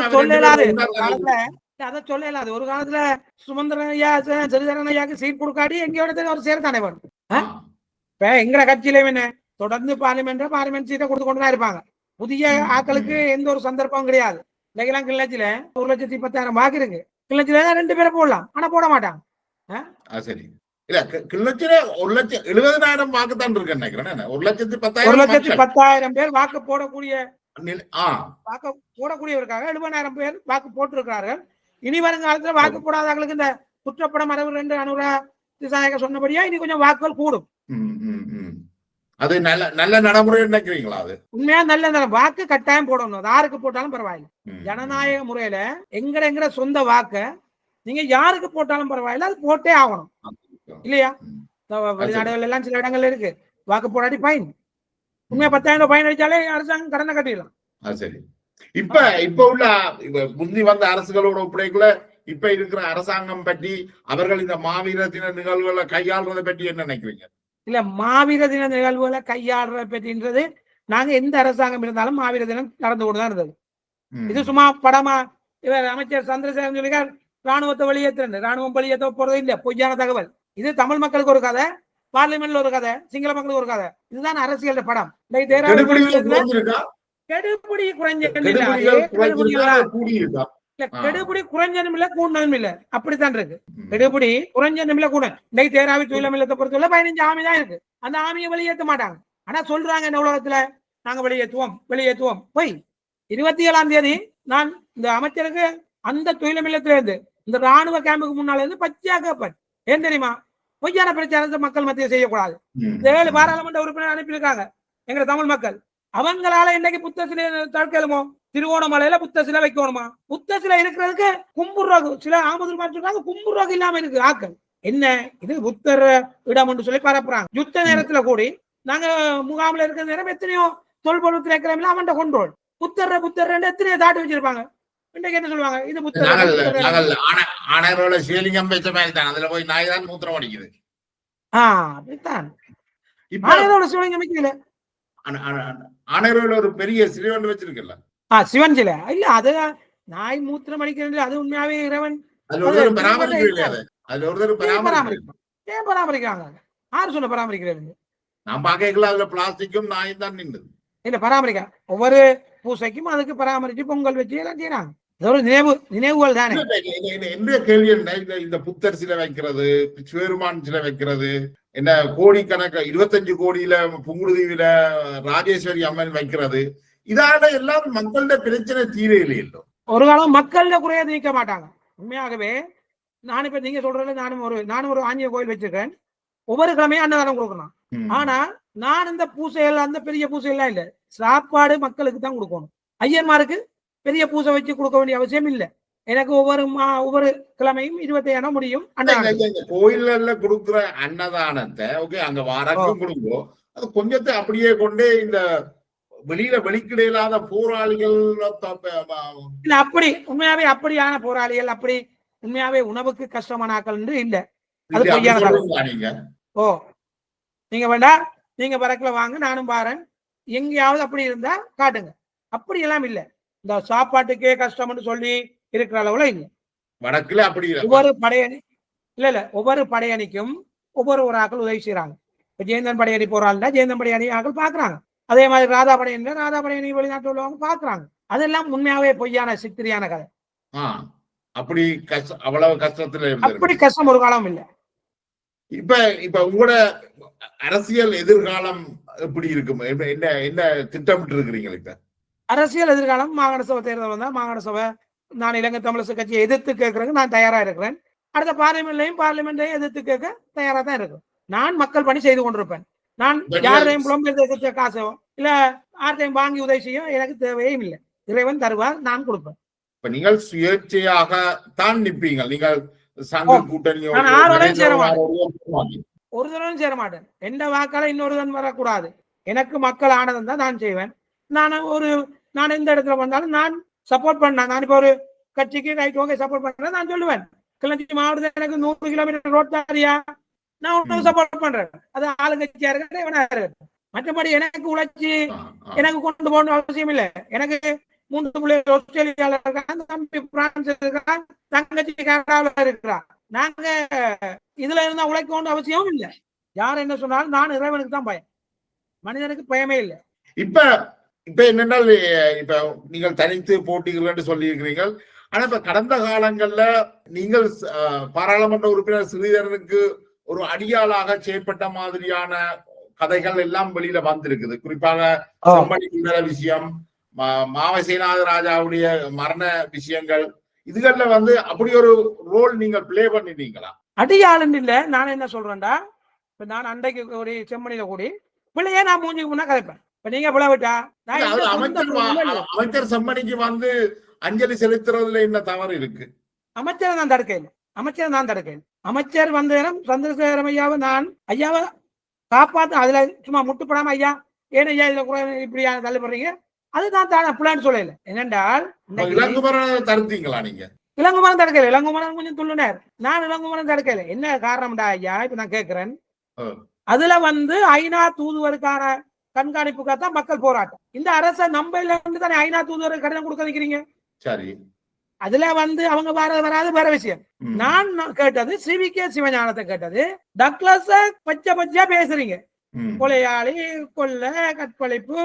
அதை சொல்லலாது. ஒரு காலத்துல சுமந்திரன் ஐயா சிறிதரன் ஐயாக்கு சீட் கொடுக்காடி எங்கேயோட அவர் சேர்த்தானே வேணும். இப்ப எங்கட கட்சியில என்ன தொடர்ந்து பார்லிமெண்ட் சீட்டை கொடுத்து கொண்டுதான் இருப்பாங்க. புதிய ஆட்களுக்கு எந்த ஒரு சந்தர்ப்பம் கிடையாது. இன்னைக்கெல்லாம் கிள்ளச்சில 1,10,000 வாக்கு இருக்கு. கிள்ளச்சில 2 பேரை போடலாம், ஆனா போட மாட்டாங்க. சரி, இல்ல கிள்ளச்சில 1,70,000 வாக்கு தான் இருக்கு நினைக்கிறேன். 1,10,000 பேர் வாக்கு போடக்கூடியவருக்காக 70,000 பேர் வாக்கு போட்டிருக்கிறார்கள். இனி வருங்காலத்துல வாக்கு போடாதவர்களுக்கு இந்த குற்றப்படம் 62 அனுரா திசாயக சொன்னபடியா இனி கொஞ்சம் வாக்குகள் கூடும். அது நல்ல நடைமுறை நினைக்கிறீங்களா? அது உண்மையா நல்ல வாக்கு கட்டாயம் போடணும். அது யாருக்கு போட்டாலும் பரவாயில்ல. ஜனநாயக முறையில எங்கட சொந்த வாக்க நீங்க யாருக்கு போட்டாலும் பரவாயில்ல, அது போட்டே ஆகணும் இல்லையா? வெளிநாடுகள் எல்லாம் சில இடங்கள்ல இருக்கு வாக்கு போடாட்டி ஃபைன். உண்மையா 10,000 ஃபைன் அடிச்சாலே அரசாங்கம் கடனை கட்டிடலாம். சரி, இப்ப உள்ள முந்தி வந்த அரசுகளோட ஒப்படைக்குள்ள இப்ப இருக்கிற அரசாங்கம் பற்றி அவர்கள் இந்த மாவீர தின நிகழ்வுகளை கையாளுறதை பற்றி என்ன நினைக்கிறீங்க? இல்ல, மாவீர தின நிகழ்வுகளை கையாளுறதை பற்றின்றது நாங்க எந்த அரசாங்கம் இருந்தாலும் மாவீர தினம் நடந்து கொண்டுதான் இருந்தது. இது சும்மா படமா இவர் அமைச்சர் சந்திரசேகரன் சொல்லிக்கார் ராணுவத்தை வெளியேற்ற ராணுவம் வெளியேற்ற போறது இல்ல, பொய்யான தகவல். இது தமிழ் மக்களுக்கு ஒரு கதை, பார்லிமெண்ட்ல ஒரு கதை, சிங்கள மக்களுக்கு ஒரு கதை. இதுதான் அரசியல் படம். கெடுபிடி கெடுபிடி குறைஞ்சதும் இல்ல கூடதும் இல்ல, அப்படித்தான் இருக்கு. கெடுபிடி குறைஞ்சதும் இல்ல கூட. இன்னைக்கு தேராவி தொழில் இல்லத்தை பொறுத்தவரை 15 ஆமி தான் இருக்கு. அந்த ஆமியை வெளியேற்ற மாட்டாங்க. ஆனா சொல்றாங்க இந்த உலகத்துல நாங்க வெளியேற்றுவோம் போய் 27ஆம் தேதி நான் இந்த அமைச்சருக்கு அந்த தொழில் இல்லத்துல இருந்து இந்த ராணுவ கேம்புக்கு முன்னால இருந்து பச்சையா கேட்பேன். ஏன் தெரியுமா? பொய்யான பிரச்சாரத்தை மக்கள் மத்திய செய்யக்கூடாது. 7 பாராளுமன்ற உறுப்பினர் அனுப்பியிருக்காங்க எங்க தமிழ் மக்கள். அவங்களால இன்னைக்கு புத்த சிலை தற்கலுமோ, திருவோணமலையில புத்த சிலை வைக்கணுமா? புத்த சிலை இருக்கிறதுக்கு கும்புரோகு சில ஆமது கும்புரோகு இல்லாம இருக்கு ஆக்கள். என்ன இது புத்தர் இடம் என்று சொல்லி பரப்புறாங்க. யுத்த நேரத்துல கூடி நாங்க முகாமில் இருக்கிற நேரம் எத்தனையோ தொல்பொருள் திரைக்கிறோம் அவன் கொண்டோல் புத்தர் எத்தனையோ தாட்டி வச்சிருப்பாங்க. இன்றைக்கு என்ன சொல்லுவாங்க? இது புத்தர் சிவலிங்கம் வச்ச மாதிரி தான், அதுல போய் நாய் தான் மூத்திரம் அடிக்குது. அப்படித்தான் இப்ப சிவலிங்கம் வைக்கல. ஆணையரோட ஒரு பெரிய சிலை ஒன்று வச்சிருக்கல. சிவன் சிலை இல்ல, அது நாய் மூத்திரம் அடிக்கிறது. அது உண்மையாவே இறைவன் பராமரிக்கிறாங்க. யாரு சொன்ன பராமரிக்கிறது? நான் பாக்கல அதுல பிளாஸ்டிக்கும் நாயும் தான் நின்றது. இல்ல, பராமரிக்க ஒவ்வொரு பூசைக்கும் அதுக்கு பராமரிச்சு பொங்கல் வச்சு எல்லாம் செய்யறாங்க. ஒரு நினைவுகள் தானே. என்ன கேள்வி என்ன, இந்த புத்தர் சிலை வைக்கிறது, சிவருமான் சிலை வைக்கிறது, என்ன கோடிக்கணக்க 25 கோடியில புங்குடுதீவில ராஜேஸ்வரி அம்மன் வைக்கிறது, இதால எல்லாம் மக்களோட பிரச்சனை தீர இல்லையோ. ஒரு காலம் மக்களோட குறைய நீக்க மாட்டாங்க. உண்மையாகவே நான் இப்ப நீங்க சொல்றது நானும் ஒரு ஆஞ்சநேய கோயில் வச்சிருக்கேன். ஒவ்வொரு கிழமையும் அன்னதானம் கொடுக்கணும். ஆனா நான் இந்த பூசைகள் அந்த பெரிய பூசை எல்லாம் இல்ல, சாப்பாடு மக்களுக்கு தான் கொடுக்கணும். ஐயன்மாருக்கு பெரிய பூசை வச்சு கொடுக்க வேண்டிய அவசியம் இல்லை. எனக்கு ஒவ்வொரு கிழமையும் 25 முடியும். கோயில்ல கொடுக்குற அன்னதானத்தை ஓகே அங்க வாரக்கும் கொடுக்கும். அது கொஞ்சத்தை அப்படியே கொண்டு இந்த வெளியில வெளிக்கிட இல்லாத போராளிகள் அப்படி உண்மையாவே அப்படியான போராளிகள் அப்படி உண்மையாவே உணவுக்கு கஷ்டமானாக்கள் என்று இல்ல. அது பொய்யான. ஓ நீங்க வேண்டாம், நீங்க பறக்கல வாங்க, நானும் பாறேன். எங்கேயாவது அப்படி இருந்தா காட்டுங்க. அப்படி எல்லாம் இல்ல. இந்த சாப்பாட்டுக்கே கஷ்டம்னு சொல்லி இருக்கிற அளவுல இல்ல. வடக்குல அப்படி ஒவ்வொரு படையணி இல்ல ஒவ்வொரு படையணிக்கும் ஒவ்வொரு ஆக்கள் உதவி செய்யறாங்க. இப்ப ஜெயந்தன் படையணி போறாள்னா ஜெயந்தன் படையணி ஆக்கள் பாக்குறாங்க. அதே மாதிரி ராதா படையணி வெளிநாட்டு உள்ளவங்க பாக்குறாங்க. அதெல்லாம் உண்மையாவே பொய்யான சித்திரியான கதை. அப்படி அவ்வளவு கஷ்டத்துல அப்படி கஷ்டம் ஒரு காலம் இல்ல. இப்ப உங்களோட அரசியல் எதிர்காலம் எப்படி இருக்கும்? என்ன திட்டமிட்டு இருக்கிறீங்க? இப்ப அரசியல் எதிர்காலம் மாகாண சபை தேர்தல் வந்தா மாகாண சபை நான் இலங்கை தமிழரசு கட்சியை எதிர்த்து கேட்கறதுக்கு நான் தயாரா இருக்கிறேன். அடுத்த பார்லிமெண்ட்லையும் எதிர்த்து கேட்க தயாரா தான் இருக்கும். நான் மக்கள் பணி செய்து கொண்டிருப்பேன். நான் யாரையும் புலம்பெயர்ந்த காசோ இல்ல யார்த்தையும் வாங்கி உதவி செய்ய எனக்கு தேவையும் இல்லை. இறைவன் தருவார், நான் கொடுப்பேன். இப்ப நீங்கள் சுயேட்சையாக தான் நிற்பீங்க. நீங்கள் சங்க கூட்டணி ஒரு தடவை சேர மாட்டேன். எந்த வாக்கால இன்னொருதன் வரக்கூடாது. எனக்கு மக்கள் ஆனதம் தான் நான் செய்வேன். நான் எந்த இடத்துல வந்தாலும் நான் சப்போர்ட் பண்ணேன். நான் இப்ப ஒரு கட்சிக்கு ரைட் ஓகே சப்போர்ட் பண்றேன் நான் சொல்லுவேன். கிளஞ்சி மாவட்டத்தில் எனக்கு 100 கிலோமீட்டர் ரோட் தாரியா, நான் உனக்கு சப்போர்ட் பண்றேன். அது ஆளுங்கட்சியா இருக்கட்டும் இவனா இருக்கட்டும். மற்றபடி எனக்கு உழைச்சி எனக்கு கொண்டு போகணும் அவசியம் இல்லை. எனக்கு 3 பிள்ளைகள் ஆஸ்திரேலியால இருக்கான், தம்பி பிரான்ஸ் இருக்கான், தங்கச்சி கனடாவில் இருக்கிறான். நாங்க இதுல இருந்தா உழைக்க அவசியமும் இல்லை. யார் என்ன சொன்னாலும் நான் இறைவனுக்கு தான் பயம், மனிதனுக்கு பயமே இல்லை. இப்ப என்னென்னால் இப்ப நீங்கள் தனித்து போட்டிகள் சொல்லி இருக்கிறீர்கள். ஆனா இப்ப கடந்த காலங்கள்ல நீங்கள் பாராளுமன்ற உறுப்பினர் ஸ்ரீதரனுக்கு ஒரு அடியாளாக செயற்பட்ட மாதிரியான கதைகள் எல்லாம் வெளியில வந்திருக்குது. குறிப்பாக செம்மணி விஷயம், மாவசேனாத ராஜாவுடைய மரண விஷயங்கள், இதுகள்ல அப்படி ஒரு ரோல் நீங்கள் பிளே பண்ணிட்டீங்களா? அடியாளுன்னு இல்ல. நான் என்ன சொல்றேன்டா, இப்ப நான் அன்றைக்கு ஒரு செம்மணியில கூடி பிள்ளையே நான் மூஞ்சுக்கு முன்னா கதைப்பேன். இப்ப நீங்க பிளவிட்டா அமைச்சர் செம்மணிக்கு அஞ்சலி செலுத்துறதுல என்ன தவறு இருக்கு? அமைச்சரை நான் தடுக்கேன். அமைச்சர் வந்த நேரம் சந்திரசேகரம் ஐயாவை காப்பாத்து, அதுல சும்மா முட்டுப்படாம ஐயா ஏன் ஐயா இதுல இப்படி தள்ளுபடுறீங்க, அதுதான் பிளான் சொல்லல. என்னென்றால் இளங்குமரன் தடுத்தீங்களா? நீங்க இளங்குமரன் தடுக்கல. இளங்குமரன் கொஞ்சம் துள்ளுனார், நான் இளங்குமரன் தடுக்கல. என்ன காரணம்டா ஐயா, இப்ப நான் கேட்கிறேன். அதுல ஐநா தூதுவருக்கான கண்காணிப்புக்காகத்தான் மக்கள் போராட்டம். இந்த அரச நம்பல தானே ஐநா தூதுவருக்கு கடிதம் கொடுக்க வைக்கிறீங்க. சரி, அதுல அவங்க வராது வேற விஷயம். நான் கேட்டது சிவிகே சிவஞானத்தை கேட்டது. டக்ளஸ பச்சையா பேசுறீங்க, கொலையாளி, கொல்ல, கற்பழிப்பு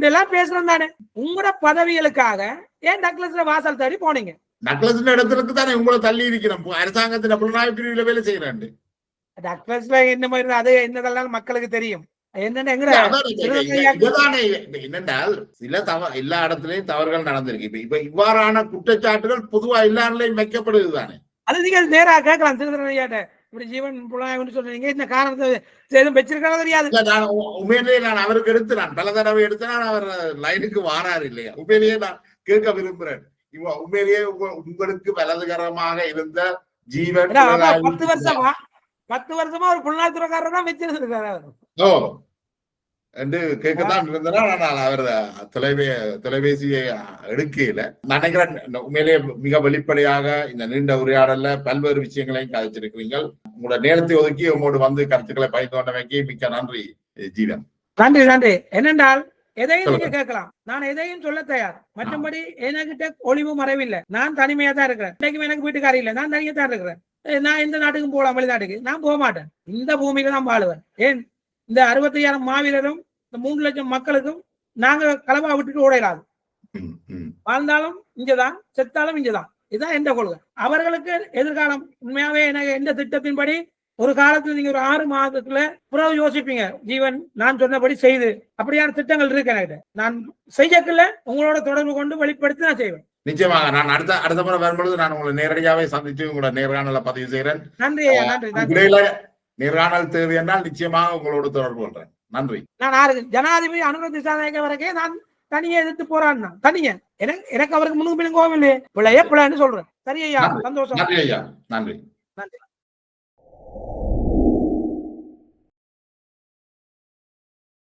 எல்லாம் பேசுறோம் தானே. உங்களோட பதவிகளுக்காக ஏன் டக்ளஸ்ல வாசல் தேடி போனீங்க? டக்ளஸ் இடத்துக்கு தானே உங்களை தள்ளி இருக்கிறோம். அரசாங்கத்தின் புலனாய்வு பிரிவுல வேலை செய்யறாண்டு. டக்ளஸ்ல என்ன மாதிரி அது என்னதெல்லாம் மக்களுக்கு தெரியும். என்னென்றால் எல்லா இடத்துலயும் தவறுகள் நடந்திருக்கு. இப்ப இவ்வாறான குற்றச்சாட்டுகள் பொதுவா எல்லாருலயும் வைக்கப்படுது தானே. அது நீங்க நேரா கேட்கலாம் திருநெல்வேலியாட்ட. இப்படி ஜீவன் புலனாய்வு சொல்றீங்க, இந்த காரணத்தை எதுவும் வச்சிருக்கானோ தெரியாது. உண்மையிலேயே நான் அவருக்கு நான் பல தடவை எடுத்தேன், அவர் லைனுக்கு வாராரு இல்லையா. உண்மையிலேயே நான் கேட்க விரும்புறேன். உண்மையிலேயே உங்களுக்கு வலதுகரமாக இருந்த ஜீவன் 10 வருஷமா ஒரு புலனாய்வுத்துறைக்காரர் தான் வச்சிருந்திருக்காரு என்று கேட்கத்தான் இருந்தனா. நான் அவர் தொலைபேசியை எடுக்கல. நினைக்கிறேன் உண்மையிலேயே மிக வெளிப்படையாக இந்த நீண்ட உரையாடல்ல பல்வேறு விஷயங்களையும் கதைச்சிருக்கிறீர்கள். உங்களோட நேரத்தை ஒதுக்கி உங்களோட கருத்துக்களை பகிர்ந்து மிக்க நன்றி ஜீவன். நன்றி. என்னென்றால் எதையும் நீங்க கேட்கலாம், நான் எதையும் சொல்ல தயார். மற்றபடி என்கிட்ட ஒளிவு மறைவில்லை. நான் தனிமையா தான் இருக்கிறேன். இன்னைக்கும் எனக்கு வீட்டுக்காரி இல்லை, நான் தனியா தான் இருக்கிறேன். நான் எந்த நாட்டுக்கும் போகலாம், வெளிநாட்டுக்கு நான் போக மாட்டேன். இந்த பூமியில தான் வாழுவேன். ஏன் இந்த 65,000 மாவீரரும் இந்த 3 லட்சம் மக்களுக்கும் நாங்க களவா விட்டுட்டு ஓடையிடாது. வாழ்ந்தாலும் இங்கதான், செத்தாலும் இங்கதான். இதுதான் எந்த கொள்கை. அவர்களுக்கு எதிர்காலம் உண்மையாவே எனக்கு எந்த திட்டத்தின்படி ஒரு காலத்துல நீங்க ஒரு 6 மாதத்துல புறவு யோசிப்பீங்க. ஜீவன் நான் சொன்னபடி செய்து அப்படியான திட்டங்கள் இருக்கு. எனக்கு நான் செய்யக்கல உங்களோட தொடர்பு கொண்டு வெளிப்படுத்தி நான் செய்வேன். நிச்சயமாக நான் அடுத்த முறை வரும்பொழுது நான் உங்களை நேரடியாவே சந்திச்சு உங்களோட நேர்காணலை பதிவு செய்கிறேன். நன்றி ஐயா, நன்றி நன்றி. இடையில நேர்காணல் தேவை என்றால் நிச்சயமாக உங்களோடு தொடர்பு கொள்றேன். நன்றி. நான் ஜனாதிபதி அனுர திசாநாயக்க வரைக்கும் நான் தனியே எதிர்த்து போறான். தனியே எனக்கு அவருக்கு முன்னுக்கு பின்னுக்கு கோவில் இல்லையே, பிள்ளைன்னு சொல்றேன். சரி ஐயா, சந்தோஷம். நன்றி ஐயா, நன்றி. நன்றி.